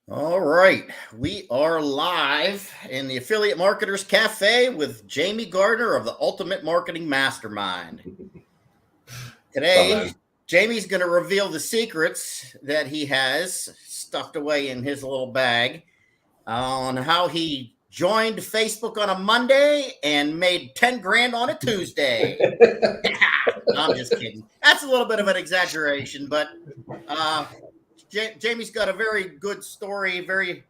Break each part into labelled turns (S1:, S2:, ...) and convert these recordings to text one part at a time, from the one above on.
S1: All right, we are live in the Affiliate Marketers Cafe with Jamie Gardiner of the Ultimate Marketing Mastermind. Today, Jamie's going to reveal the secrets that he has stuffed away in his little bag on how he joined Facebook on a Monday and made 10 grand on a Tuesday. No, I'm just kidding. That's a little bit of an exaggeration, but Jamie's got a very good story, very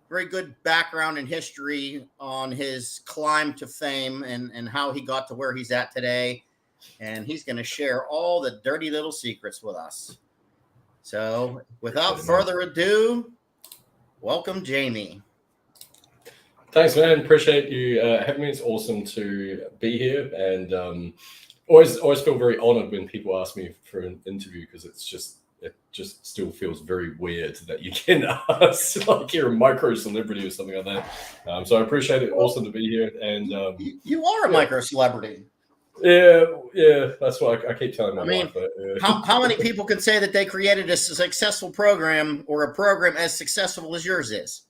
S1: good background and history on his climb to fame and how he got to where he's at today. And he's going to share all the dirty little secrets with us. So without further ado, welcome, Jamie.
S2: Thanks, man. Appreciate you having me. It's awesome to be here, and always feel very honored when people ask me for an interview, because it just still feels very weird that you can ask like you're a micro celebrity or something like that. So I appreciate it. Awesome to be here. And
S1: you are a micro celebrity.
S2: Yeah, that's what I keep telling my wife. But,
S1: how many people can say that they created a successful program or a program as successful as yours is?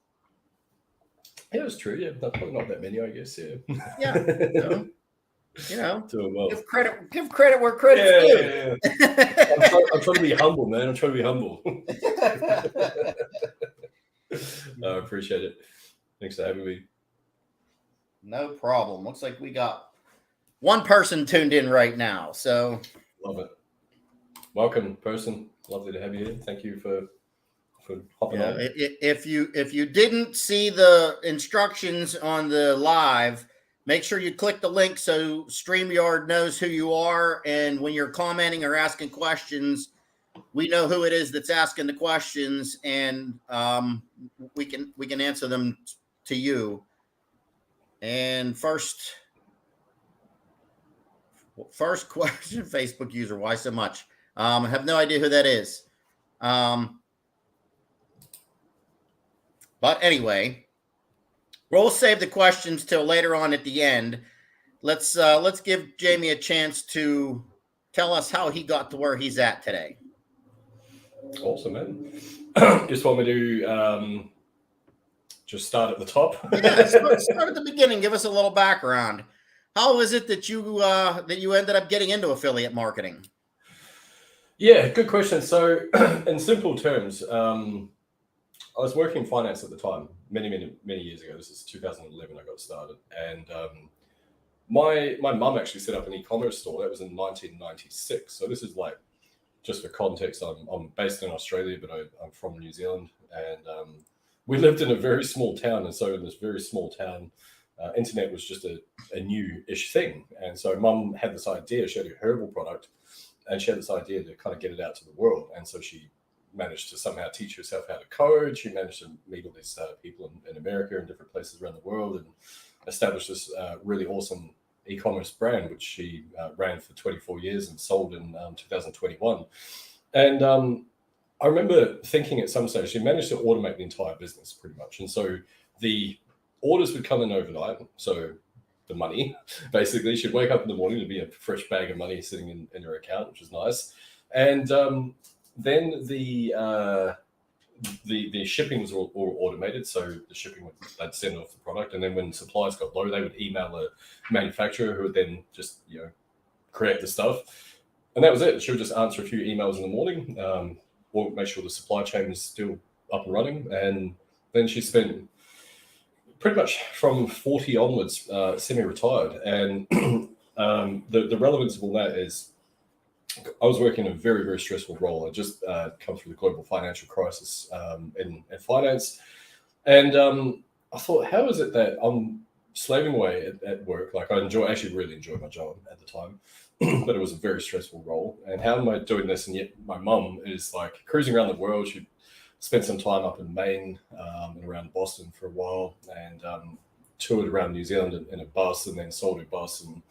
S2: Yeah, it's true. Yeah, probably not that many, I guess. Yeah.
S1: Yeah.
S2: Doing well.
S1: Give credit where credit's due.
S2: Yeah. I'm trying to be humble, man. I'm trying to be humble. I appreciate it. Thanks for having me.
S1: No problem. Looks like we got one person tuned in right now. So
S2: love it. Welcome, person. Lovely to have you here. Thank you for hopping on.
S1: If you didn't see the instructions on the live, make sure you click the link so StreamYard knows who you are, and when you're commenting or asking questions, we know who it is that's asking the questions, and we can answer them to you. And first question, Facebook user, why so much? I have no idea who that is. But anyway, we'll save the questions till later on at the end. Let's give Jamie a chance to tell us how he got to where he's at today.
S2: Awesome, man. Just want me to just start at the top?
S1: Yeah, start at the beginning. Give us a little background. How is it that you ended up getting into affiliate marketing?
S2: Yeah, good question. So, in simple terms, I was working in finance at the time, many years ago. This is 2011. I got started, and my mum actually set up an e-commerce store. That was in 1996. So this is like, just for context, I'm based in Australia, but I'm from New Zealand, and we lived in a very small town. And so in this very small town, internet was just a new-ish thing. And so mum had this idea. She had a herbal product, and she had this idea to kind of get it out to the world. And so she managed to somehow teach herself how to code. She managed to meet all these people in America and different places around the world, and establish this really awesome e-commerce brand, which she ran for 24 years and sold in 2021. And I remember thinking at some stage, she managed to automate the entire business pretty much. And so the orders would come in overnight. So the money, basically, she'd wake up in the morning to be a fresh bag of money sitting in her account, which was nice. And then the shipping was all automated. So the shipping they'd send off the product, and then when supplies got low, they would email a manufacturer who would then just create the stuff, and that was it. She would just answer a few emails in the morning, or make sure the supply chain was still up and running, and then she spent pretty much from 40 onwards semi-retired. And the relevance of all that is, I was working in a very, very stressful role. I just come through the global financial crisis in finance. And I thought, how is it that I'm slaving away at work? Like, actually really enjoyed my job at the time, but it was a very stressful role. And how am I doing this? And yet my mum is like cruising around the world. She spent some time up in Maine and around Boston for a while, and toured around New Zealand in a bus, and then sold her bus and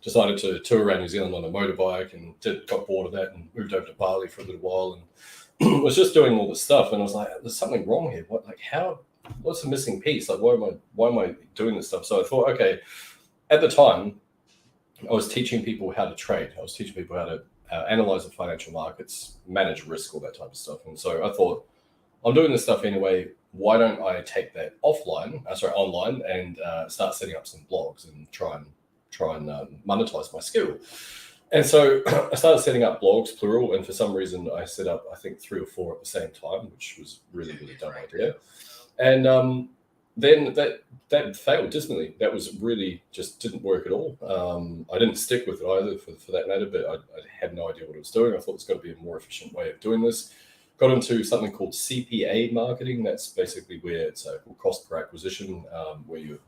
S2: decided to tour around New Zealand on a motorbike, and got bored of that and moved over to Bali for a little while, and was just doing all this stuff. And I was like, there's something wrong here. What's the missing piece? Like, why am I doing this stuff? So I thought, okay, at the time I was teaching people how to trade. I was teaching people how to analyze the financial markets, manage risk, all that type of stuff. And so I thought, I'm doing this stuff anyway. Why don't I take that online, and start setting up some blogs and try and monetize my skill? And so I started setting up blogs, plural, and for some reason I set up, I think, 3 or 4 at the same time, which was really dumb idea. And then that failed dismally. That was really just didn't work at all. I didn't stick with it either, for that matter, but I had no idea what I was doing. I thought there's got to be a more efficient way of doing this. Got into something called CPA marketing. That's basically where it's called cost per acquisition, where you're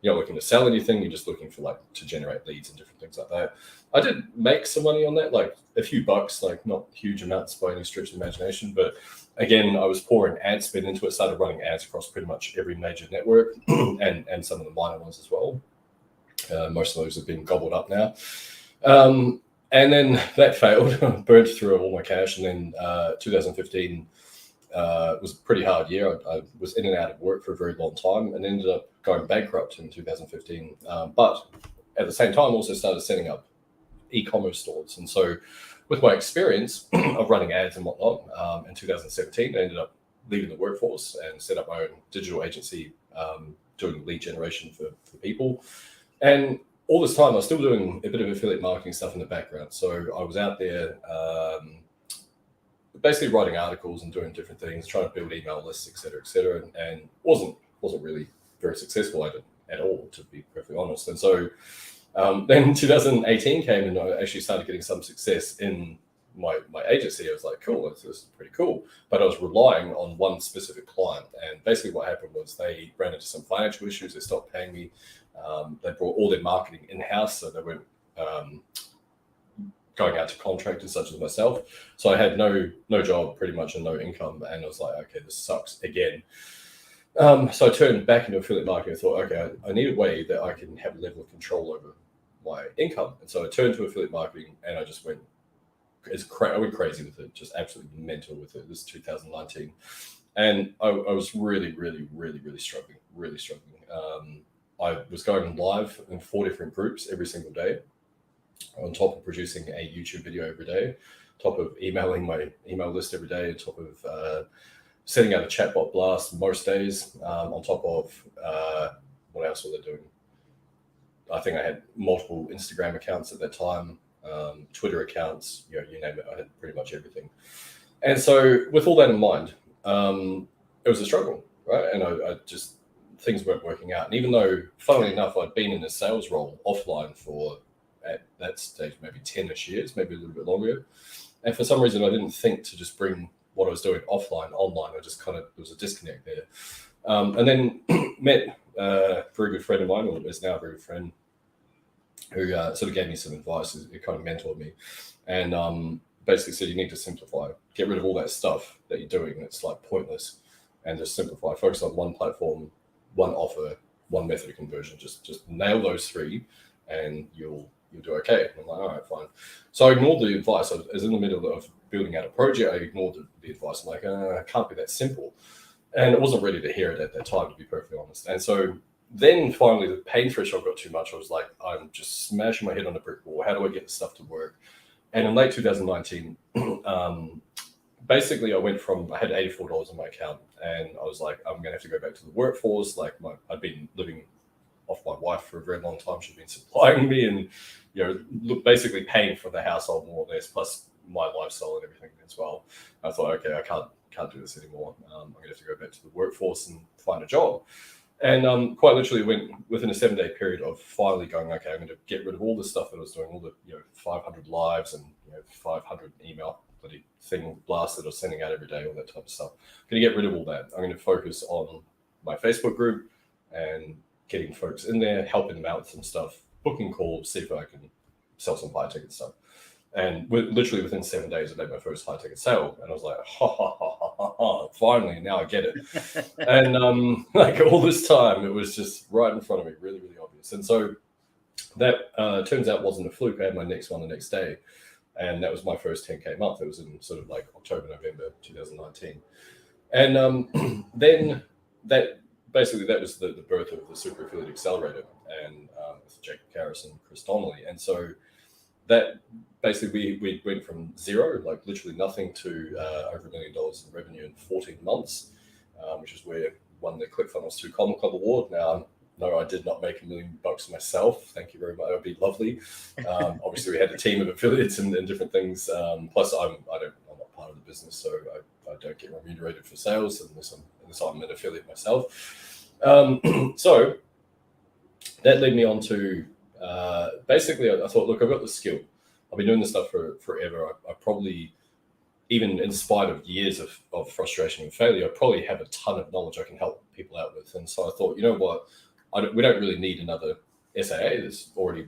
S2: not looking to sell anything. You're just looking for to generate leads and different things like that. I did make some money on that, like a few bucks, like not huge amounts by any stretch of the imagination. But again, I was pouring ad spend into it, started running ads across pretty much every major network and some of the minor ones as well. Most of those have been gobbled up now. And then that failed, burnt through all my cash. And then 2015 was a pretty hard year. I was in and out of work for a very long time and ended up going bankrupt in 2015. But at the same time, also started setting up e-commerce stores. And so with my experience of running ads and whatnot, in 2017, I ended up leaving the workforce and set up my own digital agency, doing lead generation for people. And all this time, I was still doing a bit of affiliate marketing stuff in the background. So I was out there basically writing articles and doing different things, trying to build email lists, et cetera, and wasn't really very successful at it at all, to be perfectly honest. And so then 2018 came, and I actually started getting some success in my agency. I was like, cool, this is pretty cool. But I was relying on one specific client. And basically what happened was they ran into some financial issues. They stopped paying me. They brought all their marketing in-house, so they weren't going out to contractors such as myself. So I had no job pretty much and no income. And I was like, okay, this sucks again. So I turned back into affiliate marketing. I thought, okay, I need a way that I can have a level of control over my income. And so I turned to affiliate marketing, and I just went, I went crazy with it, just absolutely mental with it. This is 2019. And I was really struggling. I was going live in 4 different groups every single day, on top of producing a YouTube video every day, top of emailing my email list every day, on top of setting out a chatbot blast most days, on top of what else were they doing? I think I had multiple Instagram accounts at that time, Twitter accounts, you name it. I had pretty much everything. And so with all that in mind, it was a struggle, right? And I just, things weren't working out. And even though, funnily enough, I'd been in a sales role offline for, at that stage, maybe 10-ish years, maybe a little bit longer. And for some reason, I didn't think to just bring what I was doing offline, online. I just there was a disconnect there. And then met a very good friend of mine, or is now a very good friend, who sort of gave me some advice. It kind of mentored me, and basically said, you need to simplify, get rid of all that stuff that you're doing that's like pointless, and just simplify, focus on one platform, one offer, one method of conversion. Just nail those 3 and you'll do okay. And I'm like, all right, fine. So I ignored the advice. I was in the middle of building out a project. I ignored the advice. I'm like, it can't be that simple. And I wasn't ready to hear it at that time, to be perfectly honest. And so then finally the pain threshold got too much. I was like, I'm just smashing my head on a brick wall. How do I get this stuff to work? And in late 2019, basically I went from, I had $84 in my account, and I was like, I'm going to have to go back to the workforce. Like I'd been living off my wife for a very long time. She'd been supplying me and, basically paying for the household more or less, plus my lifestyle and everything as well. I thought, okay, I can't do this anymore. I'm going to have to go back to the workforce and find a job. And quite literally went within a 7-day period of finally going, okay, I'm going to get rid of all the stuff that I was doing, all the 500 lives and 500 email bloody thing blasts that I was sending out every day, all that type of stuff. I'm going to get rid of all that. I'm going to focus on my Facebook group and getting folks in there, helping them out with some stuff, booking calls, see if I can sell some high ticket stuff. And literally within 7 days, I made my first high ticket sale, and I was like, finally, now I get it. And like all this time, it was just right in front of me, really obvious. And so that turns out wasn't a fluke. I had my next one the next day, and that was my first 10K month. It was in sort of like October, November 2019. And then that basically that was the birth of the Super Affiliate Accelerator, and with Jake Karras and Chris Donnelly. And so that basically we went from zero, like literally nothing, to over $1 million in revenue in 14 months, which is where I won the ClickFunnels 2 Common Club Award. Now, no, I did not make $1 million myself. Thank you very much. That would be lovely. Obviously, we had a team of affiliates and different things. Plus, I'm not part of the business, so I don't get remunerated for sales unless I'm an affiliate myself. So that led me on to basically, I thought, look, I've got the skill. I've been doing this stuff for forever. I probably, even in spite of years of frustration and failure, I probably have a ton of knowledge I can help people out with. And so I thought, you know what, we don't really need another SAA. There's already,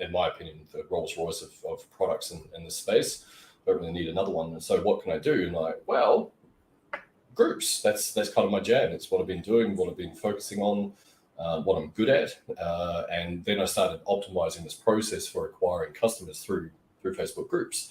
S2: in my opinion, the Rolls Royce of products in this space. Don't really need another one. And so what can I do? And groups. That's kind of my jam. It's what I've been doing, what I've been focusing on, what I'm good at. And then I started optimizing this process for acquiring customers through Facebook groups.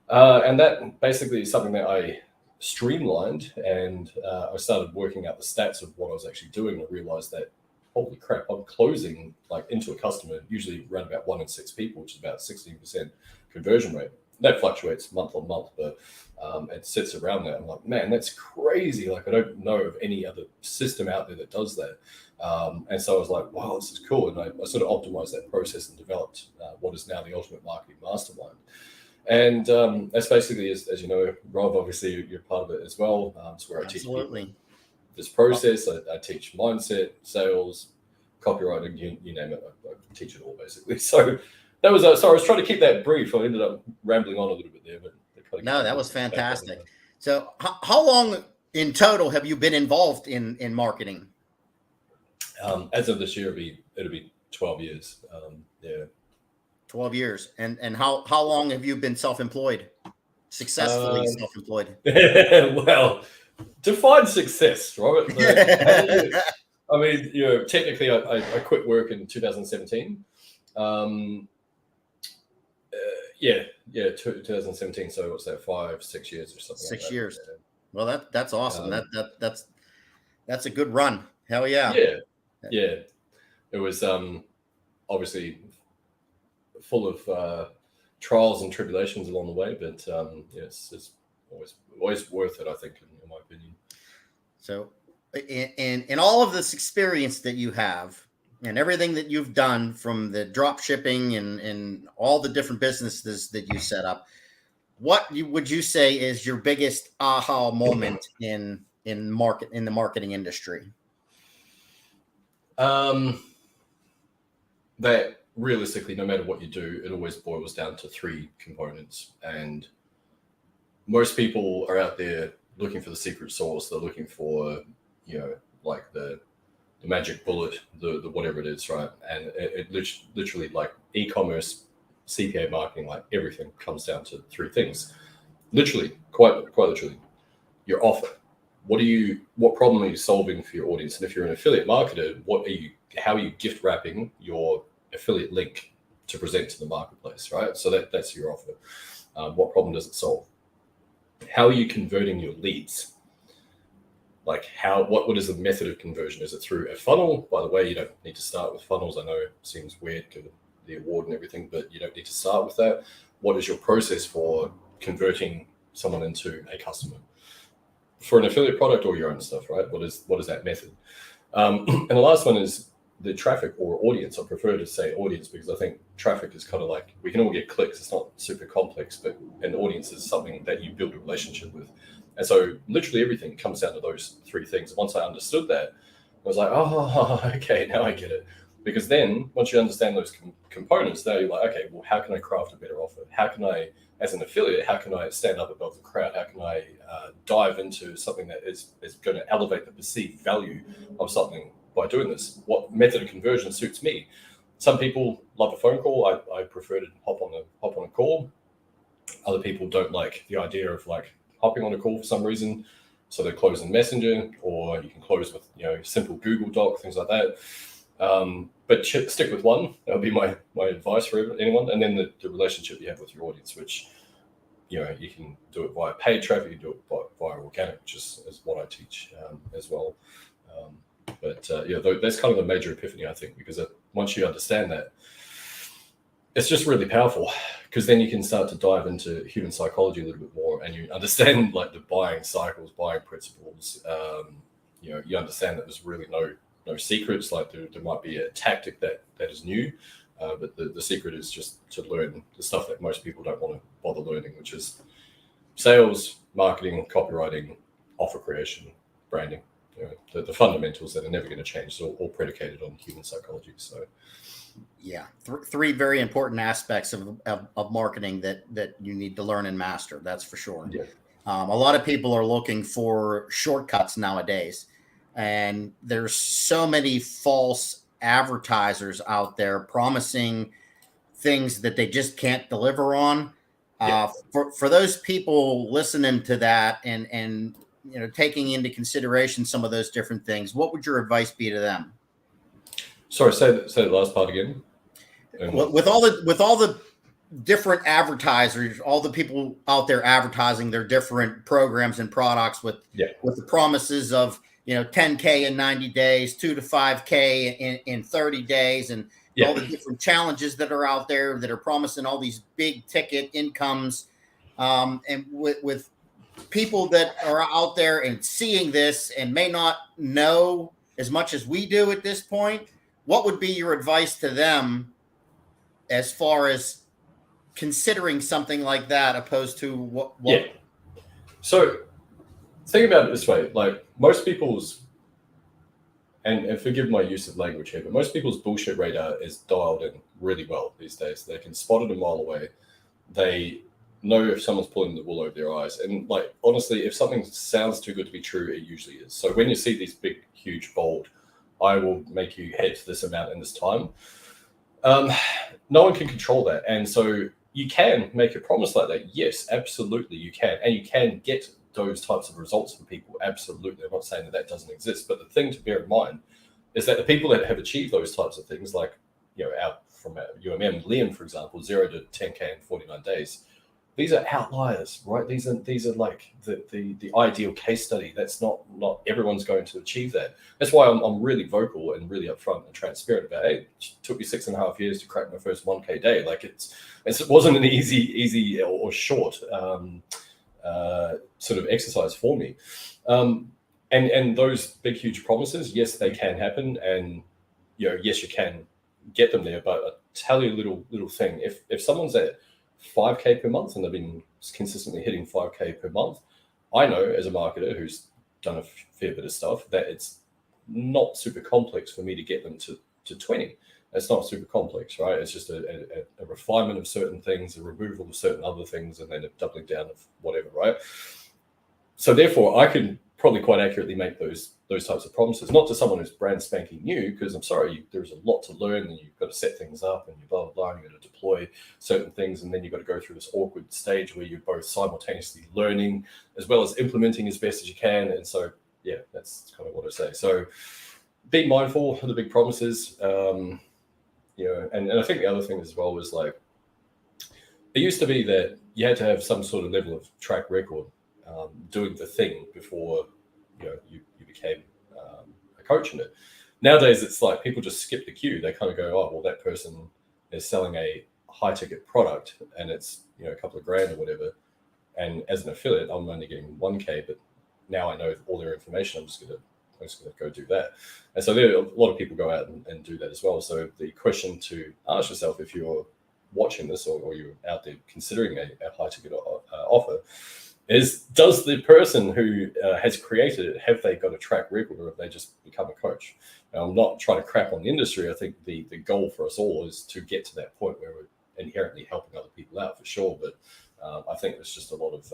S2: And that basically is something that I streamlined, and I started working out the stats of what I was actually doing. And I realized that, holy crap, I'm closing into a customer usually around about 1 in 6 people, which is about 16% conversion rate. That fluctuates month on month, but it sits around there. I'm like, man, that's crazy. I don't know of any other system out there that does that. And so I was like, wow, this is cool. And I sort of optimized that process and developed what is now the Ultimate Marketing Mastermind. And that's basically, as you know, Rob, obviously you're part of it as well. It's where I teach people this process. I teach mindset, sales, copywriting, you name it. I teach it all basically. So that was sorry, I was trying to keep that brief. I ended up rambling on a little bit there, but
S1: no, that was fantastic. So how long in total have you been involved in marketing?
S2: As of this year, it'll be 12 years.
S1: 12 years. And how long have you been self-employed? Successfully self-employed?
S2: Well, define success, Robert. I mean, technically I quit work in 2017. 2017. So what's that, 5-6 years or something?
S1: 6 years. Well, that's awesome. That's a good run. Hell yeah.
S2: Yeah. It was obviously full of trials and tribulations along the way, but it's always worth it, I think, in my opinion.
S1: So in all of this experience that you have and everything that you've done, from the drop shipping and all the different businesses that you set up, what would you say is your biggest aha moment in the marketing industry?
S2: That realistically, no matter what you do, it always boils down to 3 components. And most people are out there looking for the secret sauce. They're looking for, the magic bullet, the whatever it is, right? And it literally, like e-commerce, CPA marketing, everything comes down to 3 things. Literally, quite literally, your offer. What problem are you solving for your audience? And if you're an affiliate marketer, how are you gift wrapping your affiliate link to present to the marketplace, right? So that's your offer. What problem does it solve? How are you converting your leads? What is the method of conversion? Is it through a funnel? By the way, you don't need to start with funnels. I know it seems weird given the award and everything, but you don't need to start with that. What is your process for converting someone into a customer for an affiliate product or your own stuff, right? What is that method? And the last one is the traffic or audience. I prefer to say audience because I think traffic is kind of we can all get clicks. It's not super complex, but an audience is something that you build a relationship with. And so literally everything comes down to those 3 things. Once I understood that, I was like, oh, okay, now I get it. Because then once you understand those components, now you're like, okay, well, how can I craft a better offer? How can I, as an affiliate, how can I stand up above the crowd? How can I dive into something that is going to elevate the perceived value of something by doing this? What method of conversion suits me? Some people love a phone call. I prefer to hop on a call. Other people don't like the idea of hopping on a call for some reason. So they close in Messenger, or you can close with simple Google Doc, things like that. But stick with one. That would be my advice for anyone. And then the relationship you have with your audience, which you can do it via paid traffic, you do it via organic, which is what I teach as well. But that's kind of a major epiphany, I think, because once you understand that, it's just really powerful, because then you can start to dive into human psychology a little bit more, and you understand like the buying cycles, buying principles. You understand that there's really no secrets. Like there might be a tactic that is new, but the secret is just to learn the stuff that most people don't want to bother learning, which is sales, marketing, copywriting, offer creation, branding. The fundamentals that are never going to change. It's all predicated on human psychology. So,
S1: yeah, three very important aspects of marketing that you need to learn and master. That's for sure.
S2: yeah.
S1: A lot of people are looking for shortcuts nowadays, and there's so many false advertisers out there promising things that they just can't deliver on.
S2: Yeah.
S1: For those people listening to that and taking into consideration some of those different things, what would your advice be to them?
S2: Sorry, say the last part again.
S1: With all the different advertisers, all the people out there advertising their different programs and products with the promises of 10K in 90 days, 2 to 5K in 30 days, and all the different challenges that are out there that are promising all these big ticket incomes, and with people that are out there and seeing this and may not know as much as we do at this point, what would be your advice to them as far as considering something like that opposed to what?
S2: Yeah. So think about it this way: like most people's, and forgive my use of language here, but most people's bullshit radar is dialed in really well these days. They can spot it a mile away. They know if someone's pulling the wool over their eyes. And like honestly, if something sounds too good to be true, it usually is. So when you see these big, huge, bold, I will make you hit this amount in this time. No one can control that. And so you can make a promise like that. Yes, absolutely you can. And you can get those types of results from people. Absolutely. I'm not saying that doesn't exist. But the thing to bear in mind is that the people that have achieved those types of things, like, from UMM, Liam, for example, 0 to 10K in 49 days, these are outliers, right? These are like the ideal case study. That's not everyone's going to achieve that. That's why I'm really vocal and really upfront and transparent about, hey, it took me 6.5 years to crack my first 1K day. Like it wasn't an easy or short sort of exercise for me. And those big, huge promises, yes, they can happen. And, yes, you can get them there. But I'll tell you a little thing. If someone's at 5K per month and they've been consistently hitting 5K per month, I know as a marketer who's done a fair bit of stuff that it's not super complex for me to get them to 20. It's not super complex, right? It's just a refinement of certain things, a removal of certain other things, and then a doubling down of whatever, right? So therefore, I can probably quite accurately make those types of promises, not to someone who's brand spanking new, because I'm sorry, there's a lot to learn, and you've got to set things up, and you blah, blah, blah, and you've got to deploy certain things, and then you've got to go through this awkward stage where you're both simultaneously learning as well as implementing as best as you can. And so, yeah, that's kind of what I say. So be mindful of the big promises. And I think the other thing as well was like, it used to be that you had to have some sort of level of track record doing the thing before you became a coach in it. Nowadays, it's like people just skip the queue. They kind of go, oh, well, that person is selling a high ticket product and it's a couple of grand or whatever. And as an affiliate, I'm only getting 1K, but now I know all their information. I'm just going to go do that. And so there are a lot of people go out and do that as well. So the question to ask yourself, if you're watching this or you're out there considering a high ticket offer, is, does the person who has created it, have they got a track record, or have they just become a coach? Now, I'm not trying to crap on the industry. I think the goal for us all is to get to that point where we're inherently helping other people out, for sure. But I think there's just a lot of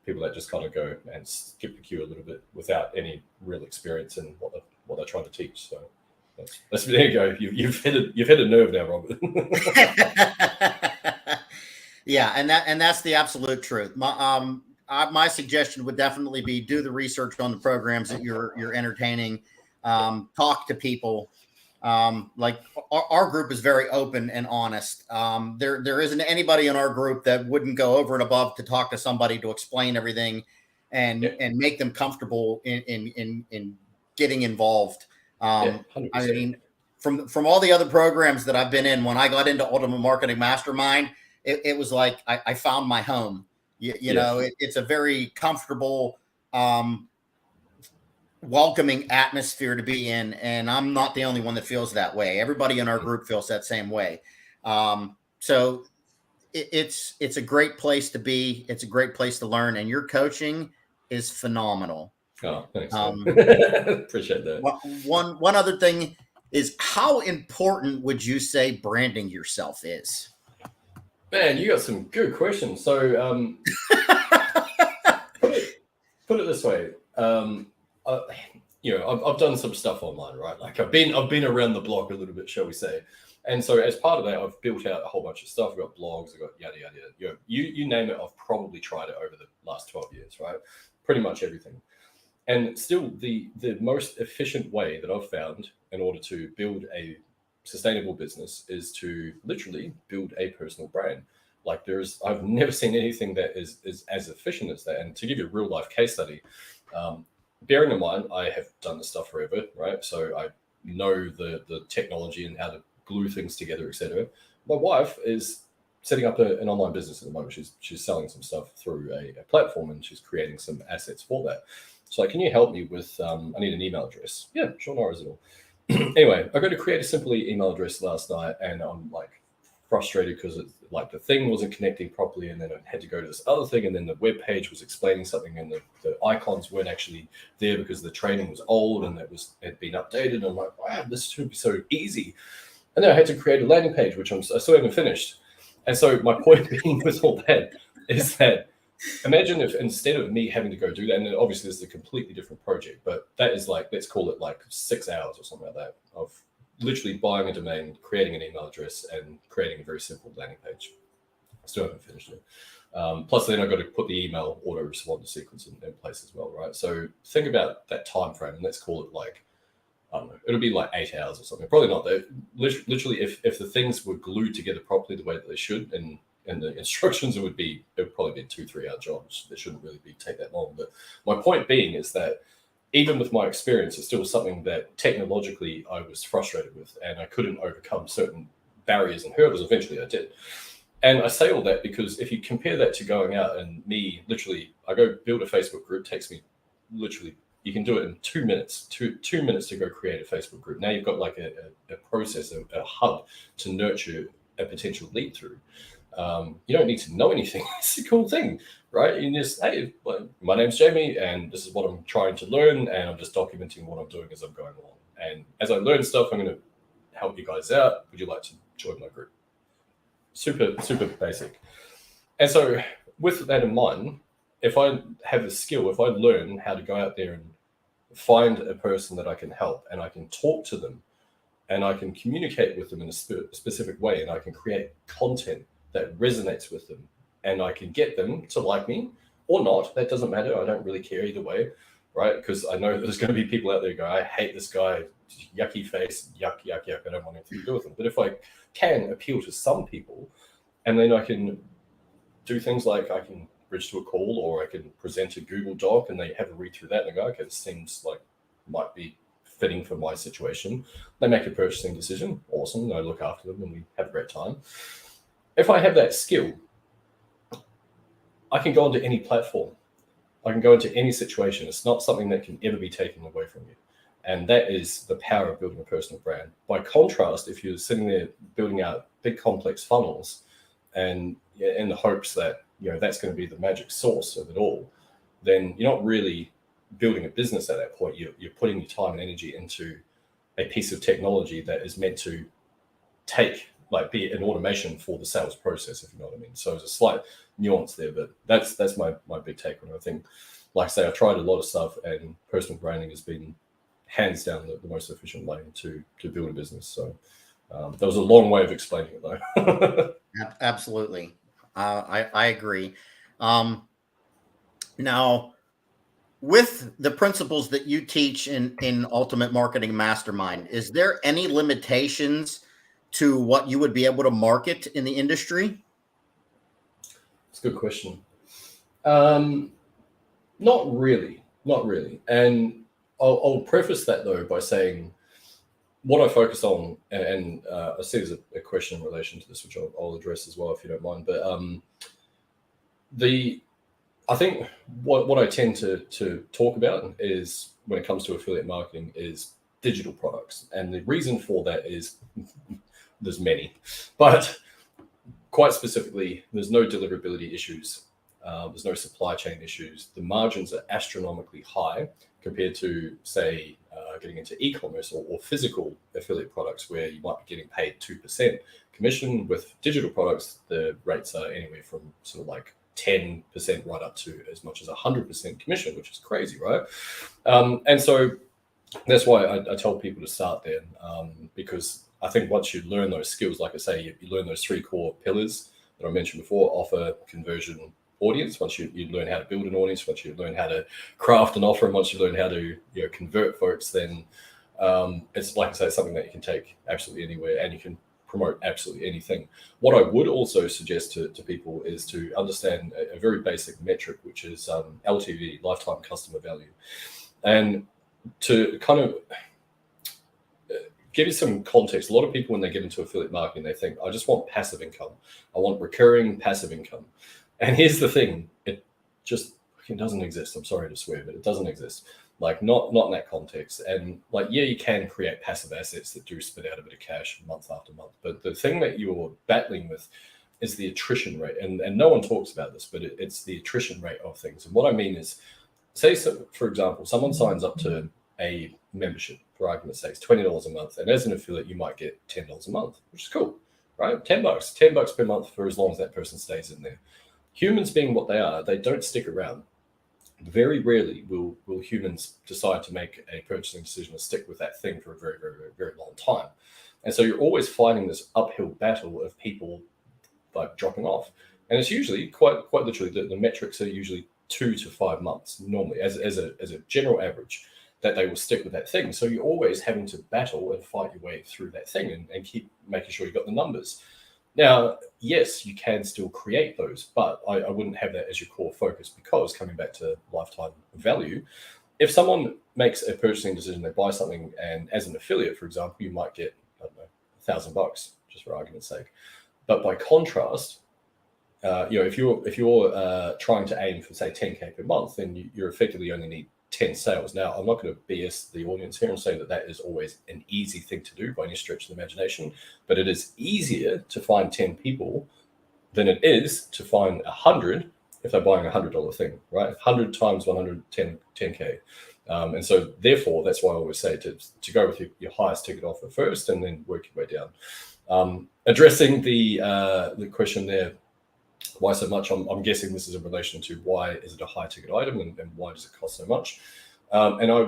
S2: people that just kind of go and skip the queue a little bit without any real experience in what they're trying to teach. So that's there you go. You've hit a nerve now, Robert.
S1: Yeah, and that's the absolute truth. My suggestion would definitely be do the research on the programs that you're entertaining. Talk to people. Like our group is very open and honest. There isn't anybody in our group that wouldn't go over and above to talk to somebody to explain everything and make them comfortable in getting involved. I mean, from all the other programs that I've been in, when I got into Ultimate Marketing Mastermind, it was like I found my home. You know, it's a very comfortable, welcoming atmosphere to be in, and I'm not the only one that feels that way. Everybody in our group feels that same way. So it's a great place to be. It's a great place to learn, and your coaching is phenomenal.
S2: Oh, thanks. Appreciate that.
S1: One other thing is, how important would you say branding yourself is?
S2: Man, you got some good questions. So put it this way. I've done some stuff online, right? Like I've been around the block a little bit, shall we say. And so as part of that, I've built out a whole bunch of stuff. I've got blogs, I've got yada, yada, yada. You name it, I've probably tried it over the last 12 years, right? Pretty much everything. And still the most efficient way that I've found in order to build a sustainable business is to literally build a personal brand. Like I've never seen anything that is as efficient as that. And to give you a real life case study, bearing in mind, I have done this stuff forever, right? So I know the technology and how to glue things together, etc. My wife is setting up an online business at the moment. She's selling some stuff through a platform, and she's creating some assets for that. So can you help me with, I need an email address. Yeah, sure, no worries at all. Anyway, I got to create a simple email address last night, and I'm like frustrated because like the thing wasn't connecting properly, and then I had to go to this other thing, and then the web page was explaining something, and the icons weren't actually there because the training was old and had been updated. And I'm like, wow, this should be so easy. And then I had to create a landing page, which I still haven't finished. And so my point being with all that is that imagine if instead of me having to go do that, and then obviously this is a completely different project, but that is like, let's call it like 6 hours or something like that of literally buying a domain, creating an email address, and creating a very simple landing page. Still haven't finished it. Plus then I've got to put the email autoresponder sequence in place as well, right? So think about that time frame, and let's call it like, I don't know, it'll be like 8 hours or something. Probably not. Literally, if the things were glued together properly the way that they should, and the instructions, it would probably be a 2-3 hour job. It shouldn't really take that long. But my point being is that even with my experience, it's still something that technologically I was frustrated with, and I couldn't overcome certain barriers and hurdles. Eventually I did. And I say all that because if you compare that to going out and me, literally, I go build a Facebook group, takes me literally, you can do it in 2 minutes, two minutes to go create a Facebook group. Now you've got like a process, a hub to nurture a potential lead through. You don't need to know anything. It's a cool thing, right? You just, hey, my name's Jamie, and this is what I'm trying to learn, and I'm just documenting what I'm doing as I'm going along. And as I learn stuff, I'm going to help you guys out. Would you like to join my group? Super, super basic. And so with that in mind, if I have a skill, if I learn how to go out there and find a person that I can help, and I can talk to them, and I can communicate with them in a specific way, and I can create content that resonates with them, and I can get them to like me or not, that doesn't matter. I don't really care either way, right? Because I know there's going to be people out there who go, I hate this guy, yucky face, yuck, yuck, yuck, I don't want anything to do with him. But if I can appeal to some people, and then I can do things like I can bridge to a call, or I can present a Google Doc, and they have a read through that and they go, okay, this seems like might be fitting for my situation. They make a purchasing decision. Awesome. I look after them and we have a great time. If I have that skill, I can go onto any platform. I can go into any situation. It's not something that can ever be taken away from you. And that is the power of building a personal brand. By contrast, if you're sitting there building out big complex funnels and in the hopes that that's going to be the magic source of it all, then you're not really building a business at that point. You're putting your time and energy into a piece of technology that is meant to be an automation for the sales process, if you know what I mean. So there's a slight nuance there, but that's my big take on it. I think, like I say, I've tried a lot of stuff, and personal branding has been hands down the most efficient way to build a business. So that was a long way of explaining it, though.
S1: Absolutely. I agree. Now, with the principles that you teach in Ultimate Marketing Mastermind, is there any limitations to what you would be able to market in the industry?
S2: It's a good question. Not really. And I'll preface that, though, by saying what I focus on, and I see there's a question in relation to this, which I'll address as well, if you don't mind. But I think what I tend to talk about is, when it comes to affiliate marketing, is digital products. And the reason for that is there's many, but quite specifically, there's no deliverability issues. There's no supply chain issues. The margins are astronomically high compared to, say, getting into e-commerce or physical affiliate products, where you might be getting paid 2% commission. With digital products, the rates are anywhere from sort of like 10% right up to as much as 100% commission, which is crazy, right? And so that's why I tell people to start there, because I think once you learn those skills, like I say, you learn those 3 core pillars that I mentioned before: offer, conversion, audience. Once you learn how to build an audience, once you learn how to craft an offer, and once you learn how to convert folks, then it's, like I say, something that you can take absolutely anywhere, and you can promote absolutely anything. What I would also suggest to people is to understand a very basic metric, which is LTV, lifetime customer value. And to kind of give you some context, a lot of people, when they get into affiliate marketing, they think, I just want passive income. I want recurring passive income. And here's the thing, it just fucking doesn't exist. I'm sorry to swear, but it doesn't exist. Like, not in that context. And like, yeah, you can create passive assets that do spit out a bit of cash month after month. But the thing that you're battling with is the attrition rate. And no one talks about this, but it's the attrition rate of things. And what I mean is, say, so, for example, someone signs up to a membership, for argument's sake, $20 a month. And as an affiliate, you might get $10 a month, which is cool, right? $10 per month for as long as that person stays in there. Humans being what they are, they don't stick around. Very rarely will humans decide to make a purchasing decision to stick with that thing for a very, very, very, very long time. And so you're always fighting this uphill battle of people like dropping off. And it's usually quite literally, the metrics are usually 2 to 5 months normally as a general average, that they will stick with that thing. So you're always having to battle and fight your way through that thing and keep making sure you got the numbers. Now, yes, you can still create those, but I wouldn't have that as your core focus, because, coming back to lifetime value, if someone makes a purchasing decision, they buy something, and as an affiliate, for example, you might get, I don't know, $1,000, just for argument's sake. But by contrast, if you're trying to aim for, say, 10K per month, then you're effectively only need 10 sales. Now, I'm not going to BS the audience here and say that is always an easy thing to do by any stretch of the imagination, but it is easier to find 10 people than it is to find 100 if they're buying a $100 thing, right? 100 times 100, 10K. And so therefore, that's why I always say to go with your highest ticket offer first, and then work your way down. Addressing the question there, why so much? I'm guessing this is in relation to why is it a high ticket item, and why does it cost so much? And I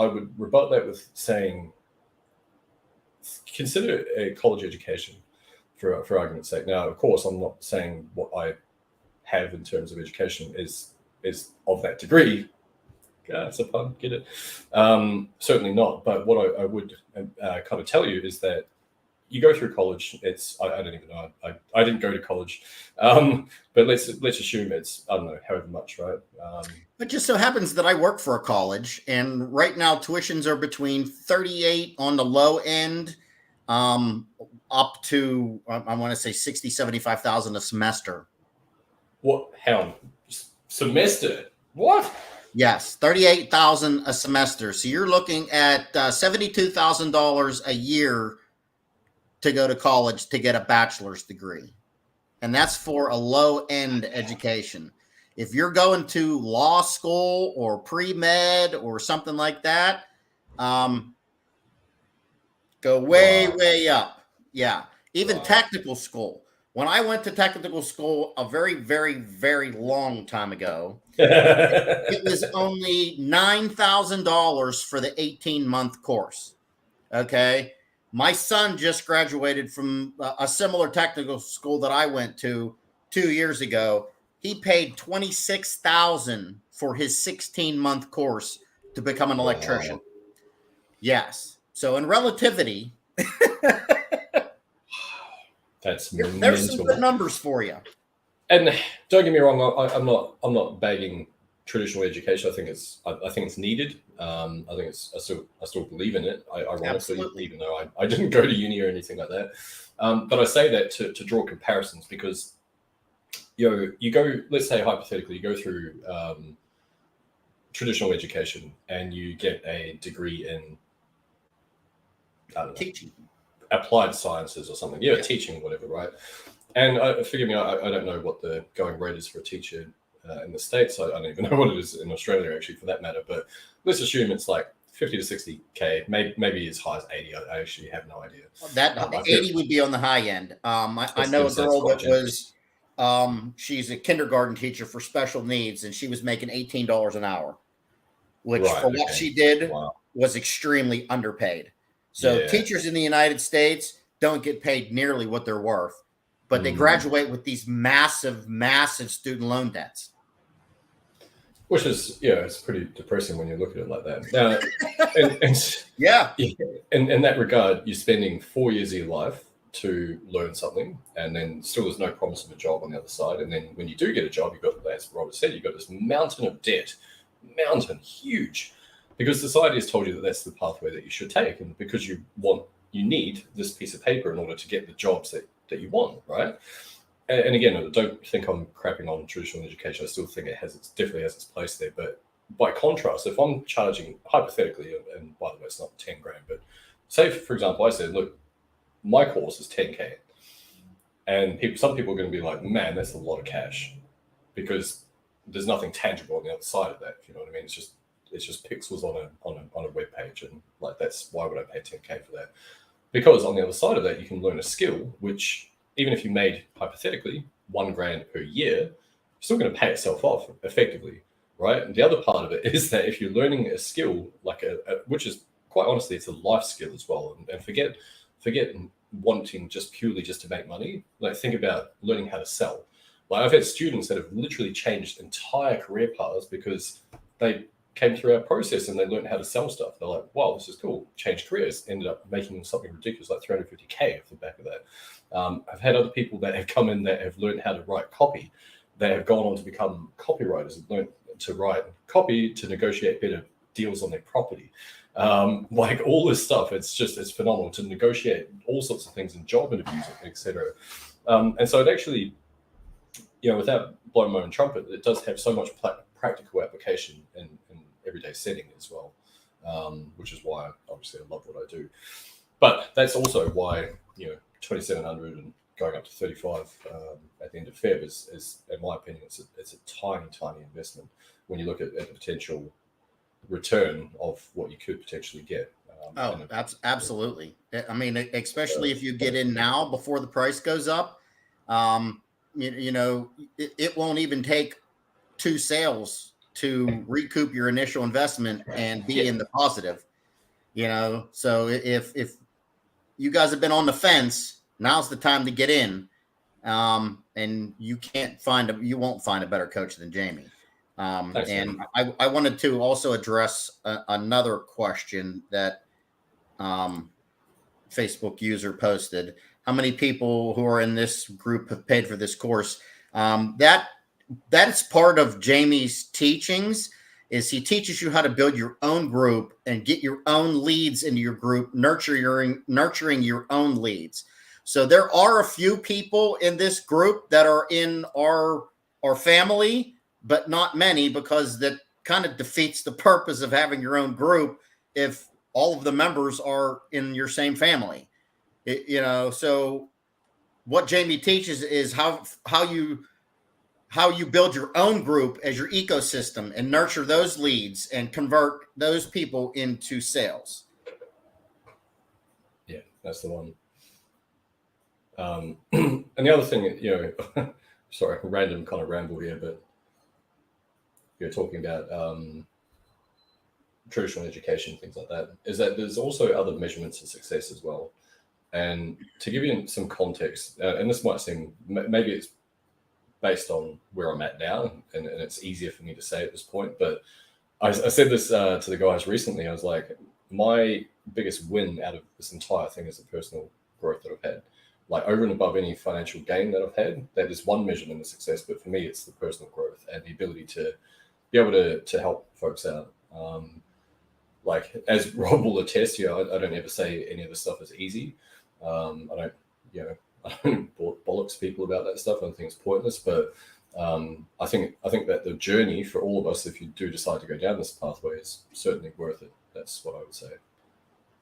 S2: would rebut that with saying, consider a college education for argument's sake. Now, of course, I'm not saying what I have in terms of education is of that degree. Yeah, it's a pun, get it? Certainly not. But what I would kind of tell you is that you go through college. I don't even know. I didn't go to college, but let's assume it's, I don't know, however much, right?
S1: It just so happens that I work for a college, and right now tuitions are between 38 on the low end, up to I want to say 60, 75,000 a semester.
S2: What? How? Semester? What?
S1: Yes, 38,000 a semester. So you're looking at $72,000 a year to go to college to get a bachelor's degree. And that's for a low-end education. If you're going to law school or pre-med or something like that, go way up. Yeah. Even technical school. When I went to technical school a very, very, very long time ago, it was only $9,000 for the 18-month course. Okay. My son just graduated from a similar technical school that I went to 2 years ago. He paid $26,000 for his 16-month course to become an electrician. Yes. So in relativity,
S2: that's
S1: there's some good numbers for you.
S2: And don't get me wrong, I'm not bagging traditional education. I think it's needed. I still believe in it. Ironically,
S1: Absolutely.
S2: even though I didn't go to uni or anything like that. But I say that to draw comparisons because you go, let's say hypothetically, you go through traditional education and you get a degree in, I don't know,
S1: Teaching.
S2: applied sciences or something. Teaching, whatever, right? And forgive me, I don't know what the going rate is for a teacher in the States. I don't even know what it is in Australia, actually, for that matter. But let's assume it's like 50 to 60K, maybe as high as 80. I actually have no idea.
S1: That 80 would be on the high end. I know a girl that
S2: generous.
S1: was, she's a kindergarten teacher for special needs, and she was making $18 an hour, which for what she did was extremely underpaid. So teachers in the United States don't get paid nearly what they're worth, but they graduate with these massive, massive student loan debts.
S2: Which is, it's pretty depressing when you look at it like that. In that regard, you're spending 4 years of your life to learn something, and then still there's no promise of a job on the other side. And then when you do get a job, you've got, as Robert said, you've got this mountain of debt, huge, because society has told you that that's the pathway that you should take, and because you need this piece of paper in order to get the jobs that you want, right? And again, I don't think I'm crapping on traditional education. I still think it definitely has its place there. But by contrast, if I'm charging hypothetically, and by the way, it's not 10 grand, but say, for example, I said, look, my course is 10K. And some people are going to be like, man, that's a lot of cash, because there's nothing tangible on the other side of that. If you know what I mean? It's just pixels on a web page. And like, why would I pay 10K for that? Because on the other side of that, you can learn a skill, which, even if you made hypothetically $1,000 per year, you're still going to pay itself off effectively, right? And the other part of it is that if you're learning a skill, like which is quite honestly, it's a life skill as well. And forget wanting just purely to make money. Like, think about learning how to sell. Like, I've had students that have literally changed entire career paths because they came through our process and they learned how to sell stuff. They're like, wow, this is cool. Changed careers, ended up making something ridiculous, like 350K off the back of that. I've had other people that have come in that have learned how to write copy. They have gone on to become copywriters and learned to write copy to negotiate better deals on their property. Like, all this stuff, it's phenomenal to negotiate all sorts of things in job interviews, etc. And so it actually, without blowing my own trumpet, it does have so much practical application in everyday setting as well, which is why obviously I love what I do. But that's also why 2,700 and going up to 35 at the end of Feb is, in my opinion, it's a tiny investment when you look at the potential return of what you could potentially get.
S1: That's absolutely. I mean, especially if you get in now before the price goes up, it won't even take 2 sales to recoup your initial investment and be in the positive. So if you guys have been on the fence, now's the time to get in. And you won't find a better coach than Jamie. And I wanted to also address another question that Facebook user posted. How many people who are in this group have paid for this course? That's part of Jamie's teachings. Is he teaches you how to build your own group and get your own leads into your group, nurturing your own leads. So there are a few people in this group that are in our family, but not many, because that kind of defeats the purpose of having your own group if all of the members are in your same family. So what Jamie teaches is how you build your own group as your ecosystem and nurture those leads and convert those people into sales.
S2: Yeah, that's the one. And the other thing, sorry, random kind of ramble here, but you're talking about traditional education, things like that, is that there's also other measurements of success as well. And to give you some context, and this might seem, maybe it's based on where I'm at now, and it's easier for me to say at this point, but I said this to the guys recently. I was like, my biggest win out of this entire thing is the personal growth that I've had. Like, over and above any financial gain that I've had, that is one measurement of success, but for me, it's the personal growth and the ability to be able to help folks out. Like as Rob will attest, I don't ever say any of the stuff is easy. I don't, I don't bollocks people about that stuff. I think it's pointless. But I think that the journey for all of us, if you do decide to go down this pathway, is certainly worth it. That's what I would say.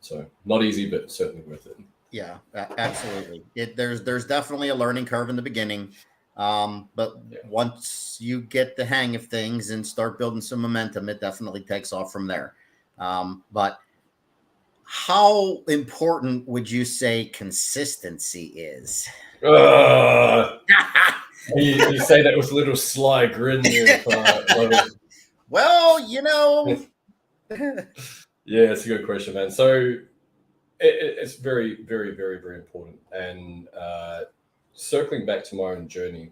S2: So not easy, but certainly worth it.
S1: Yeah, absolutely. There's definitely a learning curve in the beginning. But once you get the hang of things and start building some momentum, it definitely takes off from there. But how important would you say consistency is?
S2: You say that with a little sly grin there.
S1: Well,
S2: Yeah, it's a good question, man. So it's very, very, very, very important. And circling back to my own journey,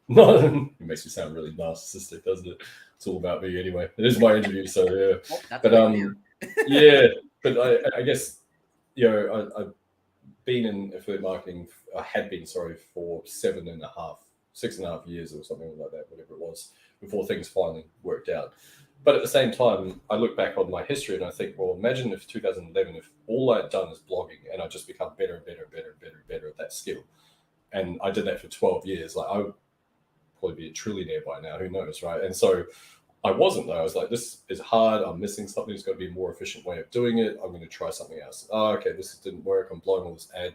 S2: it makes me sound really narcissistic, doesn't it? It's all about me anyway. It is my interview, so yeah.
S1: But
S2: yeah, but I guess I've been in affiliate marketing. I had been, for 6.5 years or something like that, whatever it was, before things finally worked out. But at the same time, I look back on my history and I think, well, imagine if 2011, if all I'd done is blogging and I just become better and better and better and better and better at that skill. And I did that for 12 years. Like, I would probably be a trillionaire by now, who knows, right? And so I wasn't, though. I was like, this is hard. I'm missing something. There's got to be a more efficient way of doing it. I'm going to try something else. Oh, okay, this didn't work. I'm blowing all this ad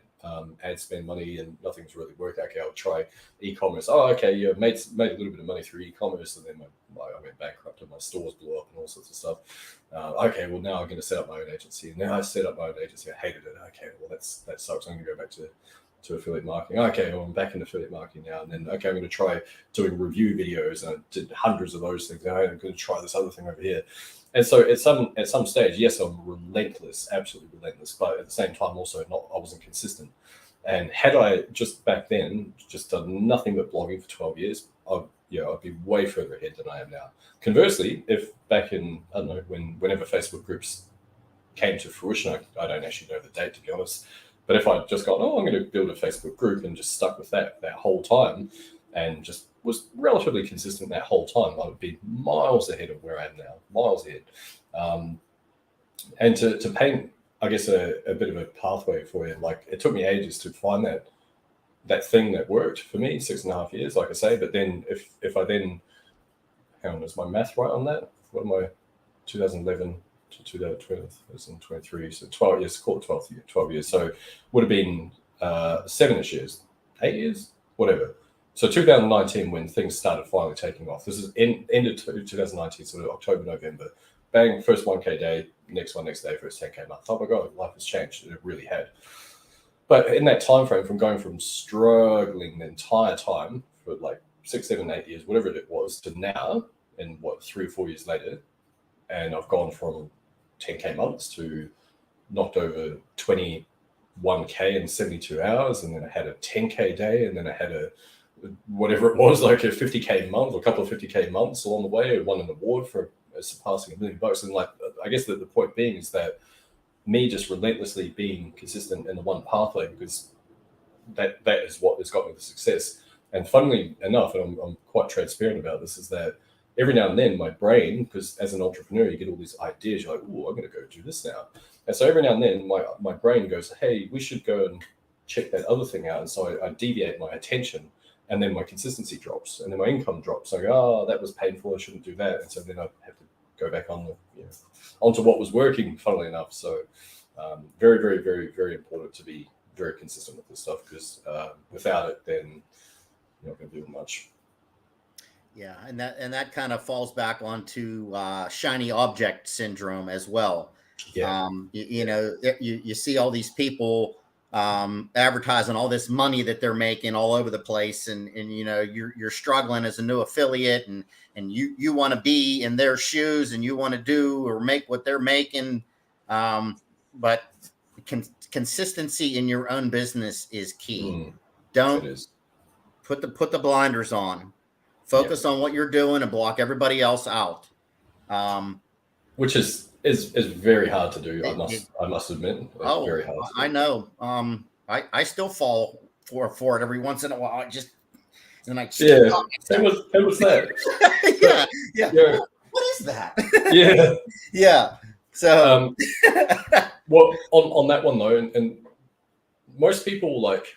S2: spend money and nothing's really working. Okay, I'll try e-commerce. Oh, okay, yeah, made a little bit of money through e-commerce, and then I went bankrupt and my stores blew up and all sorts of stuff. Okay, well, now I'm going to set up my own agency. And now I set up my own agency. I hated it. Okay, well, that sucks. I'm going to go back to affiliate marketing. Okay, well, I'm back in affiliate marketing now. And then, okay, I'm going to try doing review videos. And I did hundreds of those things. I'm going to try this other thing over here. And so at some stage, yes, I'm relentless, absolutely relentless. But at the same time, also I wasn't consistent. And had I just back then just done nothing but blogging for 12 years, I'd be way further ahead than I am now. Conversely, if back in, I don't know, whenever Facebook groups came to fruition, I don't actually know the date, to be honest. But if I'd just gone, I'm going to build a Facebook group and just stuck with that whole time and just was relatively consistent that whole time, I would be miles ahead of where I am now, miles ahead. And to paint, I guess, a bit of a pathway for you, like it took me ages to find that thing that worked for me, 6.5 years, like I say. But then if I then, hang on, is my math right on that? What am I, 2011 to 2023, so 12 years, call it 12 years. So would have been 7-ish years, 8 years, whatever. So 2019, when things started finally taking off, this is end of 2019, sort of October, November, bang, first 1K day, next day, first 10K month. Oh my God, life has changed. It really had. But in that time frame, from going from struggling the entire time for like 6, 7, 8 years, whatever it was, to now, and 3 or 4 years later, and I've gone from 10K months to knocked over 21K in 72 hours. And then I had a 10K day. And then I had whatever it was, like a 50K month or a couple of 50K months along the way. I won an award for surpassing $1 million. And like, I guess the point being is that me just relentlessly being consistent in the one pathway, because that is what has got me the success. And funnily enough, and I'm quite transparent about this, is that every now and then my brain, because as an entrepreneur, you get all these ideas, you're like, oh, I'm going to go do this now. And so every now and then my brain goes, hey, we should go and check that other thing out. And so I deviate my attention, and then my consistency drops, and then my income drops. I go, oh, that was painful. I shouldn't do that. And so then I have to go back onto what was working, funnily enough. So very, very, very, very important to be very consistent with this stuff, because without it, then you're not going to do much.
S1: Yeah, and that kind of falls back onto shiny object syndrome as well.
S2: Yeah.
S1: You see all these people advertising all this money that they're making all over the place, and you're struggling as a new affiliate, and you want to be in their shoes, and you want to do or make what they're making, but consistency in your own business is key. Don't put the blinders on. Focus on what you're doing and block everybody else out.
S2: Which is very hard to do. I must admit. It's very hard to do.
S1: I know. I still fall for it every once in a while. And like,
S2: Yeah. Who was that?
S1: yeah.
S2: Yeah.
S1: What is that?
S2: Yeah.
S1: Yeah. So,
S2: well, on that one though, and most people like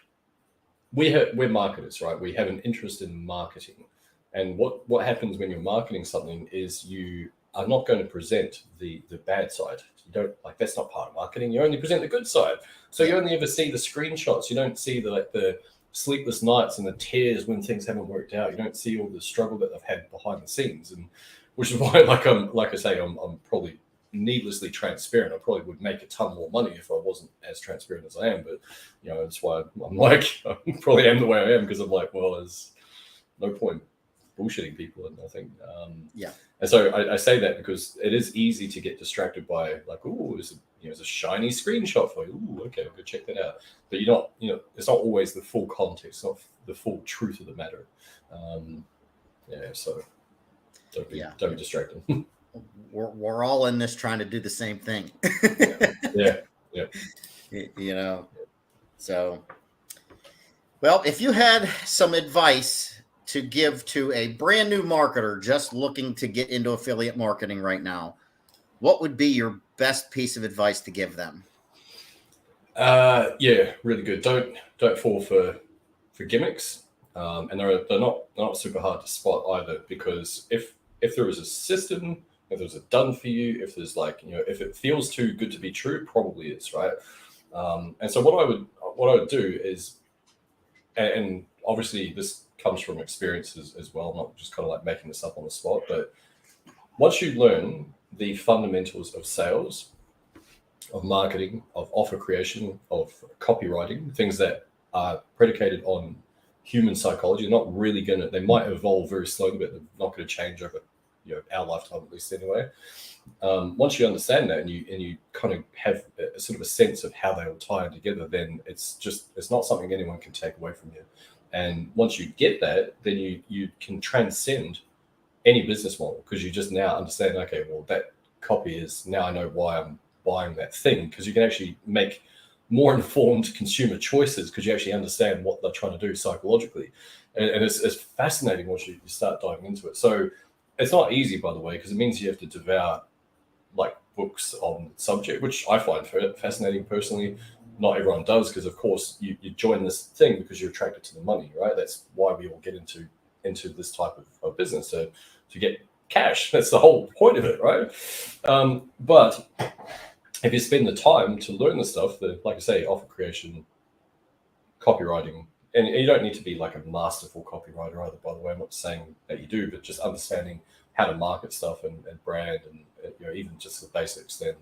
S2: we're marketers, right? We have an interest in marketing, and what happens when you're marketing something is you are not going to present the bad side. You don't like that's not part of marketing. You only present the good side. So you only ever see the screenshots. You don't see the sleepless nights and the tears when things haven't worked out. You don't see all the struggle that they've had behind the scenes, and which is why, like I say, I'm probably needlessly transparent. I probably would make a ton more money if I wasn't as transparent as I am. But that's why I'm like I probably am the way I am, because I'm like, well, there's no point bullshitting people, and I think and so I say that because it is easy to get distracted by like, oh, there's a shiny screenshot for you. Ooh, okay, I'll go check that out. But you're not, it's not always the full context, not the full truth of the matter. So don't be distracted.
S1: we're all in this trying to do the same thing.
S2: Yeah.
S1: So, well, if you had some advice to give to a brand new marketer just looking to get into affiliate marketing right now, what would be your best piece of advice to give them?
S2: Really good. Don't fall for gimmicks, and they're not super hard to spot either, because if there is a system, if there's a done for you, if there's if it feels too good to be true, probably is, right. And so what I would do is, and obviously this comes from experiences as well, not just kind of like making this up on the spot, but once you learn the fundamentals of sales, of marketing, of offer creation, of copywriting, things that are predicated on human psychology, they might evolve very slowly, but they're not going to change over our lifetime, at least anyway. Once you understand that and you kind of have a sort of a sense of how they all tie together, then it's not something anyone can take away from you. And once you get that, then you can transcend any business model, because you just now understand, okay, well, that copy is, now I know why I'm buying that thing, because you can actually make more informed consumer choices because you actually understand what they're trying to do psychologically. And it's fascinating once you start diving into it. So it's not easy, by the way, because it means you have to devour like books on the subject, which I find fascinating personally. Not everyone does, because of course you join this thing because you're attracted to the money, right? That's why we all get into this type of business, to get cash. That's the whole point of it, right? But if you spend the time to learn the stuff, like I say, offer creation, copywriting, and you don't need to be like a masterful copywriter either, by the way. I'm not saying that you do, but just understanding how to market stuff and brand, and even just the basics, then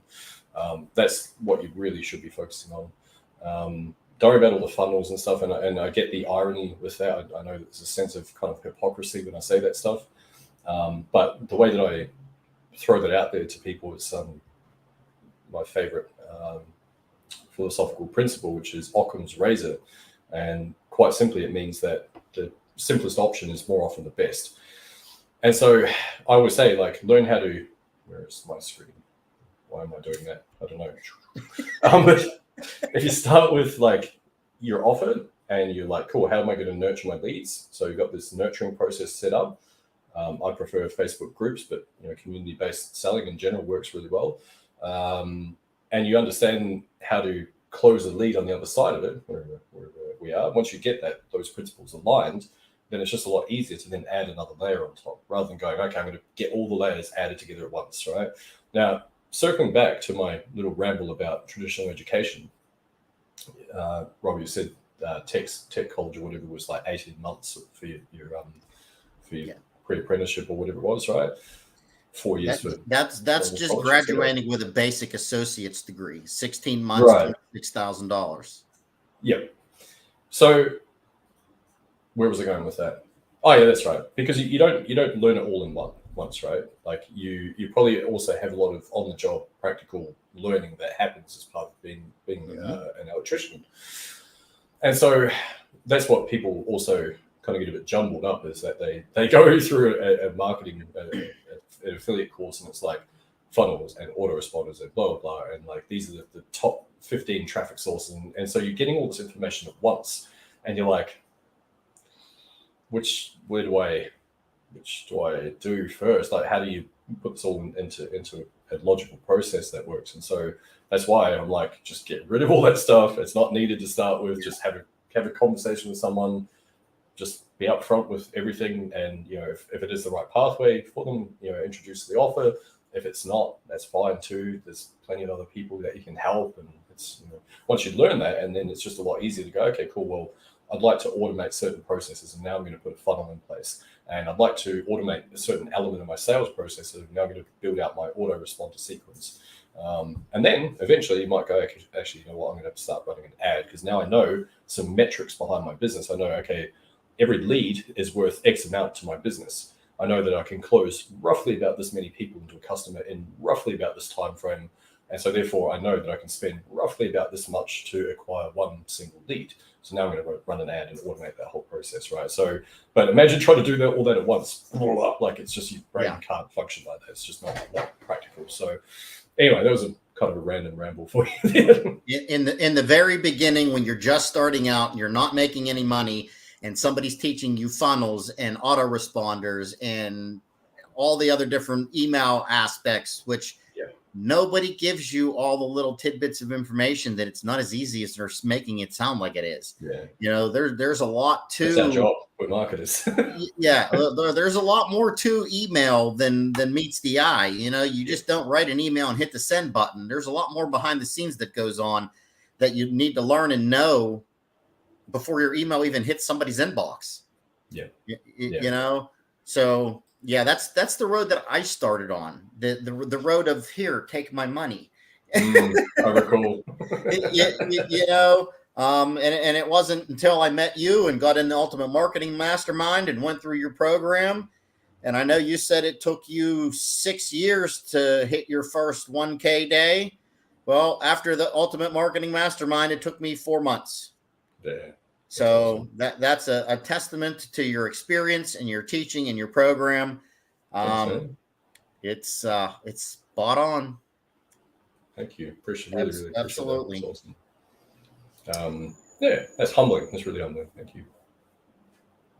S2: that's what you really should be focusing on. Don't worry about all the funnels and stuff, and I get the irony with that. I know there's a sense of kind of hypocrisy when I say that stuff, but the way that I throw that out there to people is my favorite philosophical principle, which is Occam's razor. And quite simply, it means that the simplest option is more often the best. And so I always say, like, learn how to, where is my screen? Why am I doing that? I don't know. But if you start with like your offer and you're like, cool, how am I going to nurture my leads? So you've got this nurturing process set up. I prefer Facebook groups, but community-based selling in general works really well. And you understand how to close a lead on the other side of it, wherever we are. Once you get those principles aligned, then it's just a lot easier to then add another layer on top, rather than going, okay, I'm going to get all the layers added together at once, right? Now, circling back to my little ramble about traditional education, Robbie, you said tech college or whatever was like 18 months for your pre-apprenticeship or whatever it was, right? 4 years.
S1: That's just graduating with a basic associate's degree, 16 months, right. $26,000.
S2: Yep. So where was I going with that? Oh yeah, that's right. Because you don't learn it all in once, right? Like you probably also have a lot of on-the-job practical learning that happens as part of being an electrician. And so that's what people also kind of get a bit jumbled up, is that they go through a marketing an affiliate course, and it's like funnels and autoresponders and blah blah blah, and like these are the top 15 traffic sources, and so you're getting all this information at once, and you're like, where do I which do I do first? Like, how do you put this all into a logical process that works? And so that's why I'm like, just get rid of all that stuff. It's not needed to start with. Just have a conversation with someone. Just be upfront with everything, and if it is the right pathway for them, introduce the offer. If it's not, that's fine too. There's plenty of other people that you can help, and it's once you learn that, and then it's just a lot easier to go, okay, cool. Well, I'd like to automate certain processes, and now I'm going to put a funnel in place. And I'd like to automate a certain element of my sales process, so now I'm going to build out my autoresponder sequence. And then eventually you might go, actually, you know what, I'm going to have to start running an ad, because now I know some metrics behind my business. I know, okay, every lead is worth X amount to my business. I know that I can close roughly about this many people into a customer in roughly about this time frame. And so therefore I know that I can spend roughly about this much to acquire one single lead. So now I'm going to run an ad and automate that whole process, right? So, but imagine trying to do all that at once. Like, it's just, your brain can't function like that. It's just not practical. So anyway, that was a kind of a random ramble for you.
S1: In the very beginning, when you're just starting out and you're not making any money, and somebody's teaching you funnels and autoresponders and all the other different email aspects, which nobody gives you all the little tidbits of information, that it's not as easy as they're making it sound like it is. There's a lot to.
S2: That's our job with marketers.
S1: There's a lot more to email than meets the eye. You just don't write an email and hit the send button. There's a lot more behind the scenes that goes on that you need to learn and know before your email even hits somebody's inbox. So that's the road that I started on. The road of, here, take my money.
S2: I recall.
S1: And it wasn't until I met you and got in the Ultimate Marketing Mastermind and went through your program. And I know you said it took you 6 years to hit your first 1K day. Well, after the Ultimate Marketing Mastermind, it took me 4 months. So that's a testament to your experience and your teaching and your program. It's spot on.
S2: Thank you. Appreciate really appreciate
S1: absolutely.
S2: That. That's awesome. That's humbling. That's really humbling. Thank you.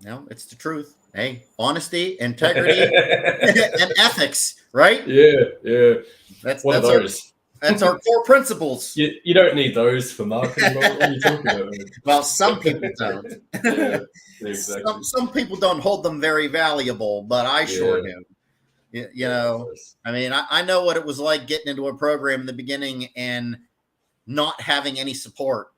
S1: No, it's the truth. Hey, honesty, integrity, and ethics, right?
S2: Yeah. That's one of those.
S1: That's our core principles.
S2: You don't need those for marketing. What are you talking about?
S1: Well, some people don't.
S2: Exactly.
S1: Some people don't hold them very valuable, but I sure do. I mean, I know what it was like getting into a program in the beginning and not having any support.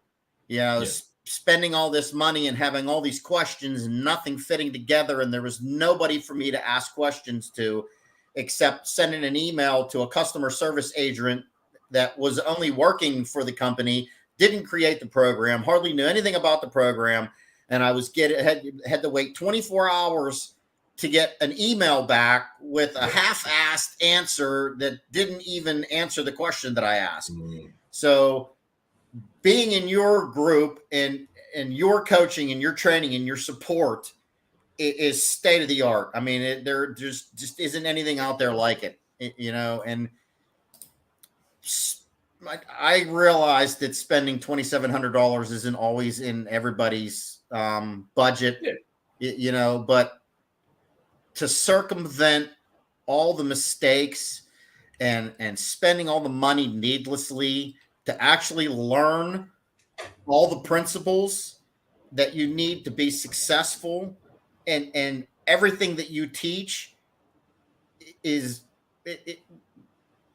S1: Spending all this money and having all these questions and nothing fitting together, and there was nobody for me to ask questions to, except sending an email to a customer service agent that was only working for the company, didn't create the program, hardly knew anything about the program. And I was had to wait 24 hours to get an email back with a half-assed answer that didn't even answer the question that I asked. So being in your group and your coaching and your training and your support is state of the art. I mean, there just isn't anything out there like it, and I realized that spending $2,700 isn't always in everybody's budget, but to circumvent all the mistakes and spending all the money needlessly to actually learn all the principles that you need to be successful, and everything that you teach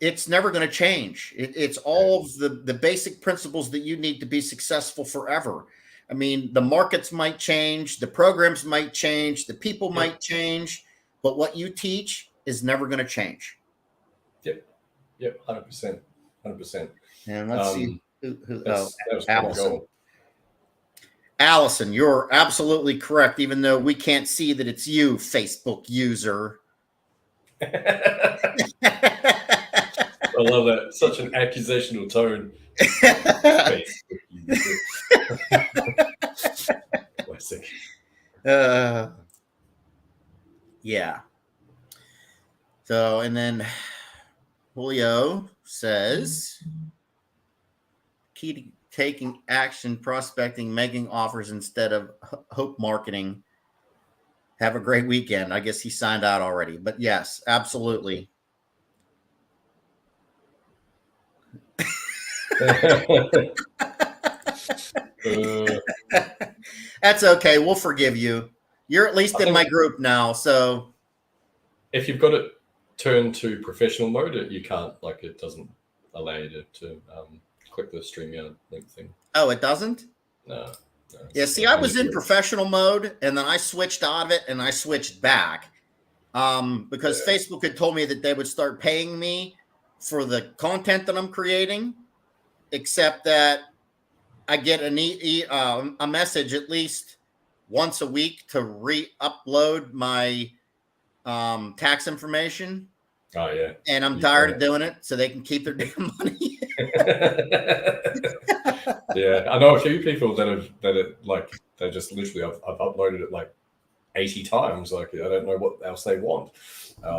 S1: it's never going to change. It's all of the basic principles that you need to be successful forever. I mean, the markets might change, the programs might change, the people might change, but what you teach is never going to change.
S2: Yep. 100%.
S1: And let's see who
S2: Allison.
S1: Allison, you're absolutely correct, even though we can't see that it's you, Facebook user.
S2: I love that. Such an accusational tone. Classic.
S1: So, and then Julio says, key to taking action, prospecting, making offers instead of hope marketing. Have a great weekend. I guess he signed out already, but yes, absolutely. That's okay. We'll forgive you. You're at least in my group now, so
S2: if you've got it turned to professional mode, you can't, like, it doesn't allow you to click the StreamYard link thing.
S1: Oh, it doesn't?
S2: No.
S1: Yeah, see, I was in professional mode, and then I switched out of it, and I switched back because Facebook had told me that they would start paying me for the content that I'm creating, except that I get a message at least once a week to re-upload my tax information.
S2: Oh, yeah.
S1: And I'm tired of doing it, so they can keep their damn money.
S2: Yeah, I know a few people they just literally I've uploaded it like 80 times. Like, I don't know what else they want.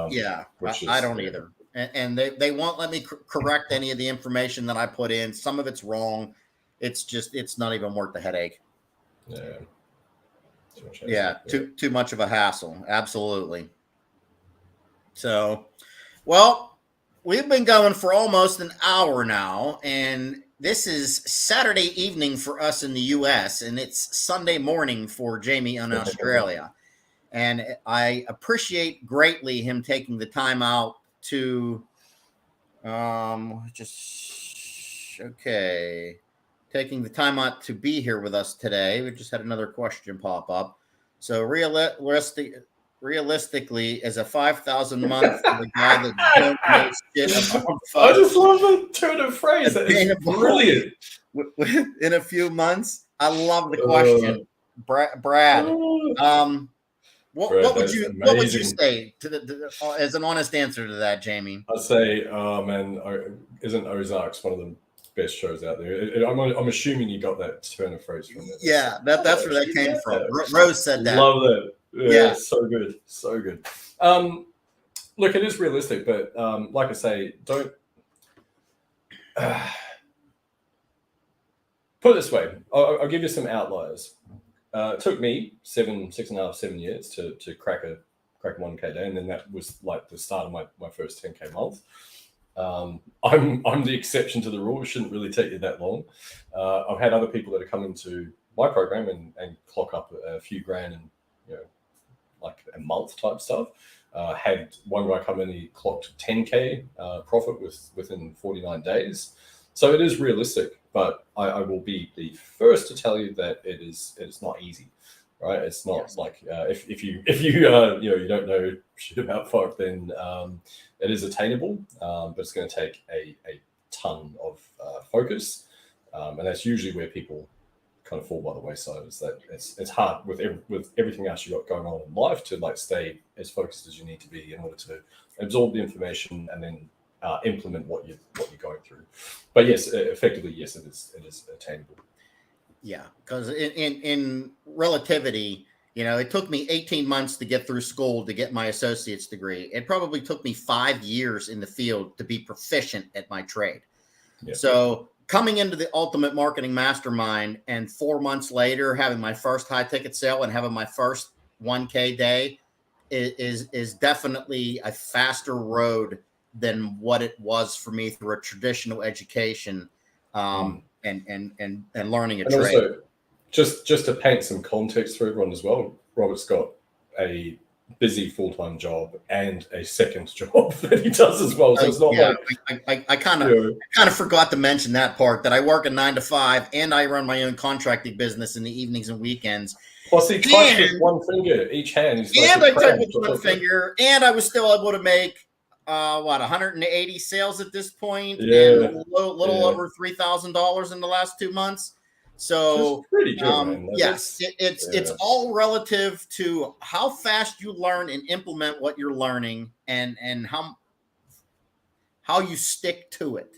S1: Yeah, I don't either. And they won't let me correct any of the information that I put in. Some of it's wrong. It's not even worth the headache.
S2: Yeah.
S1: Yeah, too much of a hassle. Absolutely. So, well, we've been going for almost an hour now, and this is Saturday evening for us in the US, and it's Sunday morning for Jamie in Australia. And I appreciate greatly him taking the time out to taking the time out to be here with us today. We just had another question pop up. So realistically, as a 5,000 month for the guy that don't know shit about
S2: I just love the turn of phrase. That is brilliant.
S1: In a few months, I love the question, Brad. What would you say as an honest answer to that, Jamie?
S2: I'd say, man, isn't Ozarks one of the best shows out there? I'm assuming you got that turn of phrase from it.
S1: Yeah, that's where that came from. Rose said that.
S2: Love that. Yeah, so good, so good. Look, it is realistic, but like I say, don't put it this way. I'll give you some outliers. It took me 6.5, 7 years to crack a 1K day, and then that was like the start of my first 10K month. I'm the exception to the rule. It shouldn't really take you that long. I've had other people that have come into my program and clock up a few grand and, like a month type stuff. Had one guy come in, he clocked 10K profit within 49 days. So it is realistic, but I will be the first to tell you that it is not easy, right? It's not like if you you don't know shit about FOC, then it is attainable, but it's going to take a ton of focus, and that's usually where people kind of fall by the wayside. Is that it's hard with everything else you got going on in life to like stay as focused as you need to be in order to absorb the information and then implement what you're going through. But yes, effectively, yes, it is attainable.
S1: Yeah, because in relativity, it took me 18 months to get through school to get my associate's degree. It probably took me 5 years in the field to be proficient at my trade. Yeah. So coming into the Ultimate Marketing Mastermind and 4 months later having my first high ticket sale and having my first 1K day is definitely a faster road than what it was for me through a traditional education and learning a trade.
S2: Also, just to paint some context for everyone as well, Robert's got a busy full-time job and a second job that he does as well. So it's not
S1: I kind of forgot to mention that part, that I work a 9 to 5 and I run my own contracting business in the evenings and weekends.
S2: Plus, he types with one finger each hand.
S1: And I type with one finger, and I was still able to make 180 sales at this point, and a little over $3,000 in the last 2 months. So
S2: pretty good,
S1: yes, it's all relative to how fast you learn and implement what you're learning, and how you stick to it.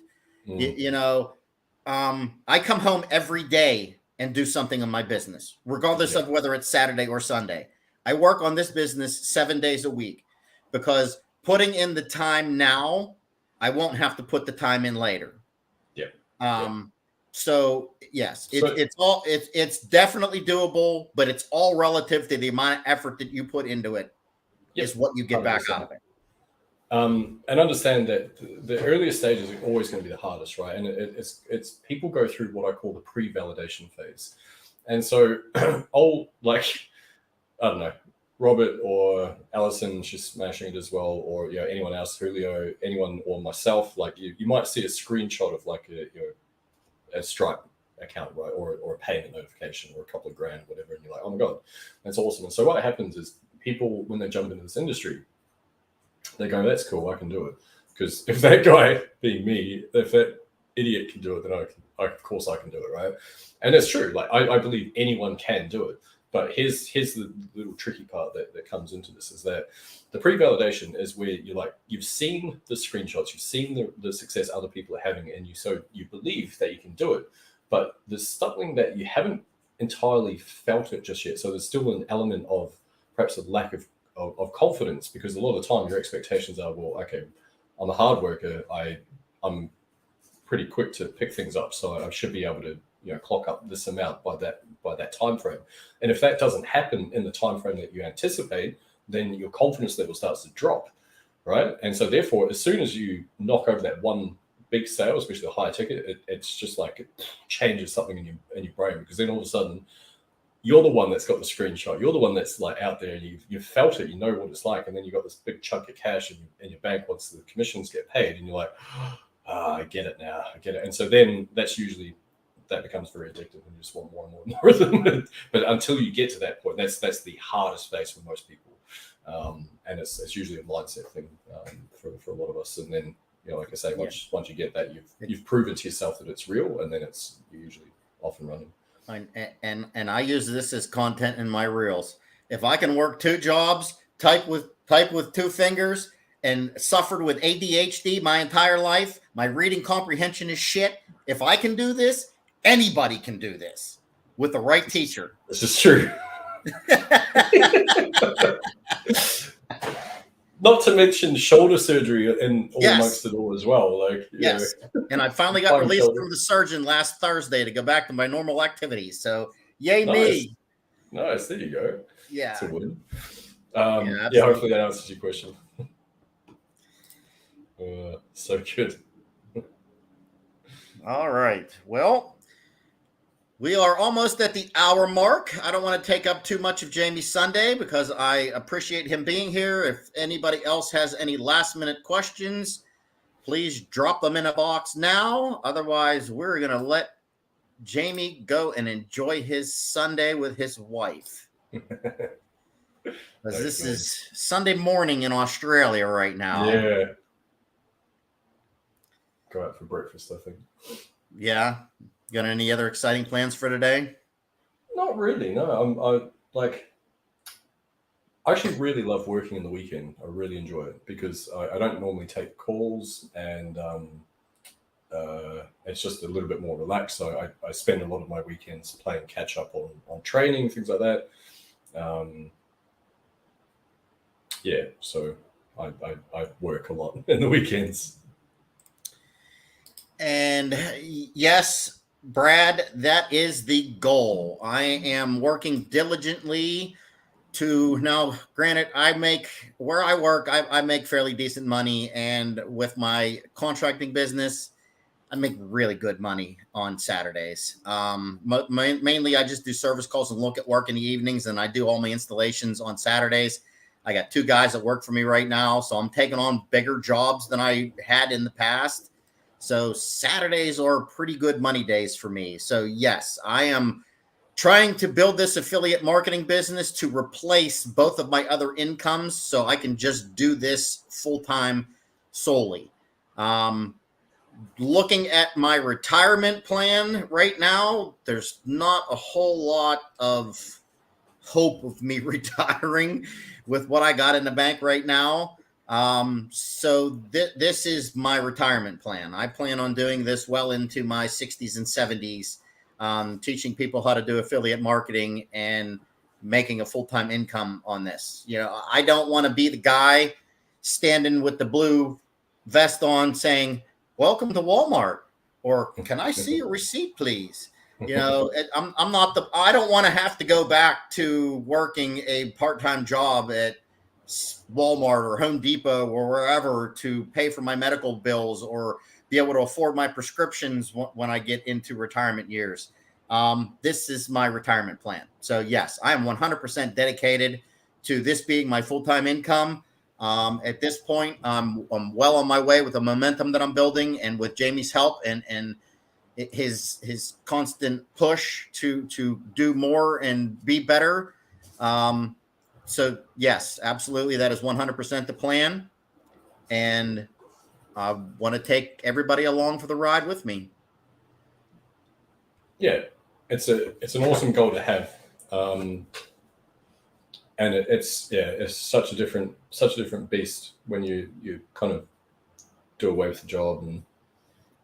S1: I come home every day and do something on my business, regardless of whether it's Saturday or Sunday. I work on this business 7 days a week because putting in the time now, I won't have to put the time in later. So yes,
S2: So
S1: it's definitely doable, but it's all relative to the amount of effort that you put into it
S2: yep,
S1: is what you get back out
S2: 100%.
S1: of it.
S2: And understand that the earlier stages are always going to be the hardest, right? And it's people go through what I call the pre-validation phase, and so I'll like, I don't know, Robert or Allison, she's smashing it as well, or anyone else, Julio, anyone, or myself. Like you might see a screenshot of like a Stripe account, right, or a payment notification, or a couple of grand, or whatever, and you're like, oh my god, that's awesome. And so what happens is people, when they jump into this industry, they go, that's cool, I can do it. Because if that guy, being me, if that idiot can do it, then of course I can do it, right? And it's true. Like I believe anyone can do it. But here's the little tricky part that comes into this is that the pre-validation is where you've seen the screenshots, you've seen the success other people are having, and you believe that you can do it. But there's something that you haven't entirely felt it just yet. So there's still an element of perhaps a lack of confidence, because a lot of the time your expectations are, well, okay, I'm a hard worker, I'm pretty quick to pick things up, so I should be able to clock up this amount by that time frame. And if that doesn't happen in the time frame that you anticipate, then your confidence level starts to drop, right? And so therefore, as soon as you knock over that one big sale, especially the higher ticket, it's just like it changes something in your brain, because then all of a sudden you're the one that's got the screenshot. You're the one that's like out there, and you've felt it. You know what it's like, and then you got this big chunk of cash in your bank once the commissions get paid, and you're like, I get it now. I get it. And so then that becomes very addictive, and you just want more and more and more of them. But until you get to that point, that's the hardest phase for most people, and it's usually a mindset thing for a lot of us. And then like I say, once you get that, you've proven to yourself that it's real, and then you're usually off and running.
S1: And I use this as content in my reels. If I can work 2 jobs, type with 2 fingers, and suffered with ADHD my entire life, my reading comprehension is shit. If I can do this, anybody can do this with the right teacher.
S2: This is true. Not to mention shoulder surgery and all amongst it all as well. Like
S1: yes, and I finally got released from the surgeon last Thursday to go back to my normal activities. So yay me!
S2: Nice, there you go.
S1: Yeah,
S2: it's a win. Hopefully that answers your question. So good.
S1: All right. Well, we are almost at the hour mark. I don't want to take up too much of Jamie's Sunday, because I appreciate him being here. If anybody else has any last minute questions, please drop them in a box now. Otherwise, we're going to let Jamie go and enjoy his Sunday with his wife. Because this is Sunday morning in Australia right now.
S2: Yeah. Go out for breakfast, I think.
S1: Yeah. Got any other exciting plans for today?
S2: Not really, no. I actually really love working in the weekend. I really enjoy it, because I don't normally take calls, and it's just a little bit more relaxed. So I spend a lot of my weekends playing catch up on training, things like that. So I work a lot in the weekends.
S1: And yes, Brad, that is the goal. I am working diligently to, now granted, where I work, I make fairly decent money, and with my contracting business, I make really good money on Saturdays. Mainly I just do service calls and look at work in the evenings, and I do all my installations on Saturdays. I got 2 guys that work for me right now, so I'm taking on bigger jobs than I had in the past. So Saturdays are pretty good money days for me. So yes, I am trying to build this affiliate marketing business to replace both of my other incomes, so I can just do this full-time solely. Looking at my retirement plan right now, there's not a whole lot of hope of me retiring with what I got in the bank right now. So this is my retirement plan. I plan on doing this well into my 60s and 70s, teaching people how to do affiliate marketing and making a full-time income on this. I don't want to be the guy standing with the blue vest on saying, "Welcome to Walmart. or can I see a receipt, please? You know, I'm not I don't want to have to go back to working a part-time job at Walmart or Home Depot or wherever to pay for my medical bills or be able to afford my prescriptions when I get into retirement years. This is my retirement plan. So yes, I am 100% dedicated to this being my full-time income. At this point, I'm well on my way with the momentum that I'm building, and with Jamie's help and his constant push to do more and be better. So yes, absolutely, that is 100% the plan, and I want to take everybody along for the ride with me.
S2: Yeah, it's an awesome goal to have, and it's such a different beast when you kind of do away with the job and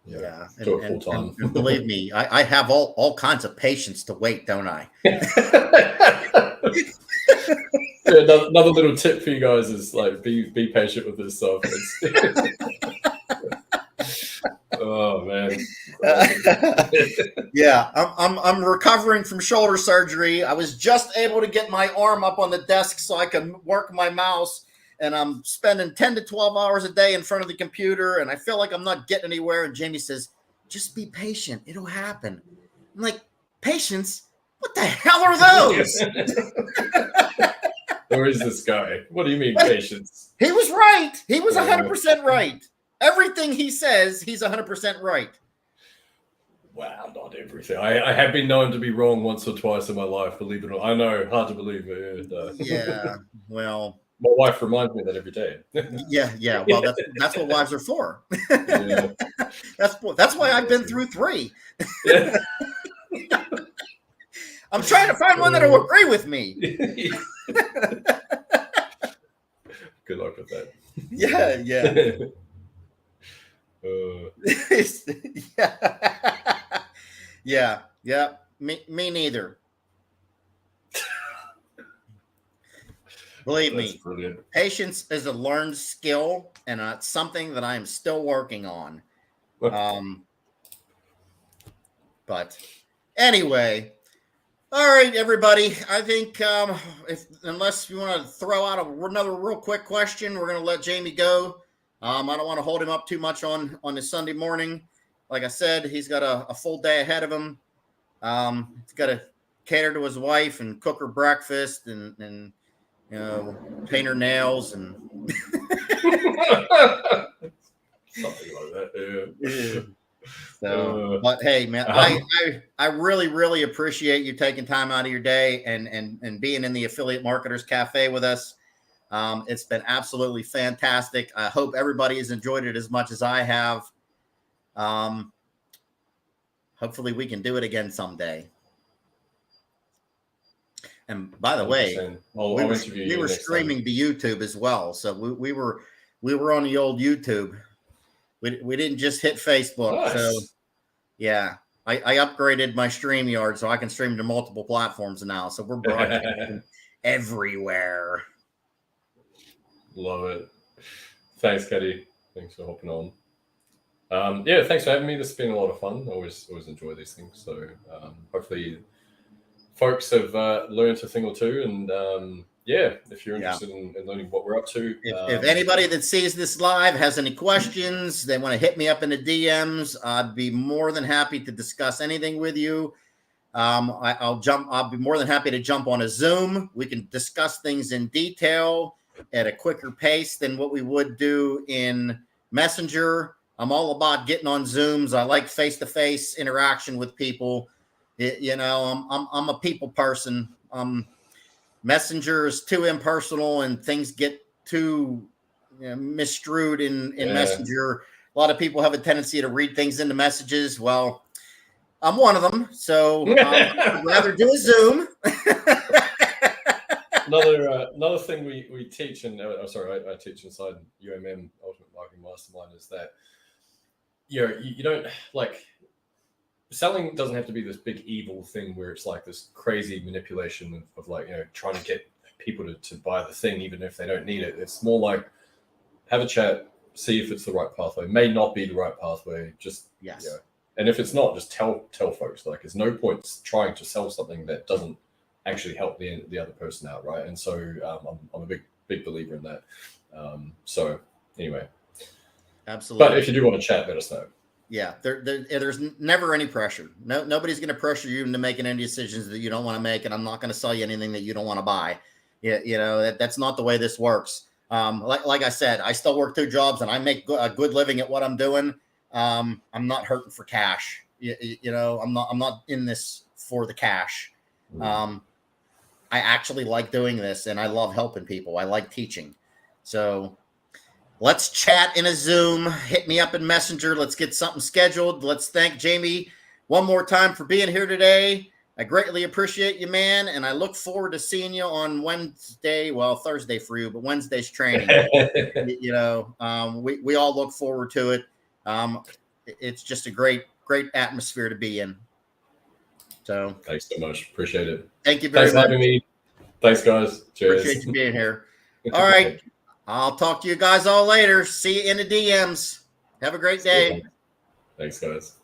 S2: do it full time.
S1: And believe me, I have all kinds of patience to wait, don't I?
S2: Another little tip for you guys is like be patient with this stuff. Oh man.
S1: Yeah, I'm recovering from shoulder surgery. I was just able to get my arm up on the desk so I can work my mouse, and I'm spending 10 to 12 hours a day in front of the computer, and I feel like I'm not getting anywhere. And Jamie says, just be patient. It'll happen. I'm like, patience? What the hell are those?
S2: Where is this guy? What do you mean patience?
S1: He was right. He was 100% right. Everything he says, he's 100% right.
S2: Wow, not everything. I have been known to be wrong once or twice in my life, believe it or not. I know, hard to believe.
S1: Yeah, well,
S2: my wife reminds me of that every day.
S1: Yeah. Well, that's what wives are for. Yeah. That's why I've been through 3. Yeah. I'm trying to find one that will agree with me.
S2: Good luck with that.
S1: Yeah. Yeah. Me neither. Believe me, brilliant. Patience is a learned skill, and it's something that I am still working on. But anyway, all right, everybody. I think unless you want to throw out another real quick question, we're going to let Jamie go. I don't want to hold him up too much on his Sunday morning. Like I said, he's got a full day ahead of him. He's got to cater to his wife and cook her breakfast and paint her nails and
S2: something like that. Yeah.
S1: So, but hey, man, I really appreciate you taking time out of your day and being in the Affiliate Marketers Cafe with us. It's been absolutely fantastic. I hope everybody has enjoyed it as much as I have. Hopefully we can do it again someday. And by the way, we were streaming to YouTube as well. So we were on the old YouTube. We didn't just hit Facebook. Nice. So yeah, I upgraded my StreamYard so I can stream to multiple platforms now. So we're broadcasting everywhere.
S2: Love it. Thanks, Caddy. Thanks for hopping on. Yeah, thanks for having me. This has been a lot of fun. I always enjoy these things. So hopefully folks have learned a thing or two. And yeah, if you're interested in learning what we're up to.
S1: If anybody that sees this live has any questions, they want to hit me up in the DMs, I'd be more than happy to discuss anything with you. I'll be more than happy to jump on a Zoom. We can discuss things in detail at a quicker pace than what we would do in Messenger. I'm all about getting on Zooms. I like face-to-face interaction with people. I'm a people person. Messenger is too impersonal and things get too misstrued in Messenger. A lot of people have a tendency to read things into messages. Well, I'm one of them. So I'd rather do a Zoom.
S2: Another thing we teach, and I teach inside UMM Ultimate Marketing Mastermind, is that you don't like selling doesn't have to be this big evil thing where it's like this crazy manipulation of like trying to get people to buy the thing even if they don't need it. It's more like have a chat, see if it's the right pathway. May not be the right pathway. Just And if it's not, just tell folks. Like, there's no point trying to sell something that doesn't actually help the other person out, right? And so I'm a big believer in that. So anyway,
S1: absolutely.
S2: But if you do want to chat, let us know.
S1: Yeah, there's never any pressure. Nobody's going to pressure you into making any decisions that you don't want to make, and I'm not going to sell you anything that you don't want to buy. That's not the way this works. Like I said, I still work 2 jobs, and I make a good living at what I'm doing. I'm not hurting for cash. I'm not in this for the cash. I actually like doing this, and I love helping people. I like teaching. So let's chat in a Zoom. Hit me up in Messenger. Let's get something scheduled. Let's thank Jamie one more time for being here today. I greatly appreciate you, man, and I look forward to seeing you on Wednesday. Well, Thursday for you, but Wednesday's training. We all look forward to it. It's just a great atmosphere to be in. So
S2: thanks so much. Appreciate it.
S1: Thank you very much.
S2: Thanks for having me. Thanks, guys. Cheers.
S1: Appreciate you being here. All right. I'll talk to you guys all later. See you in the DMs. Have a great day.
S2: Thanks, guys.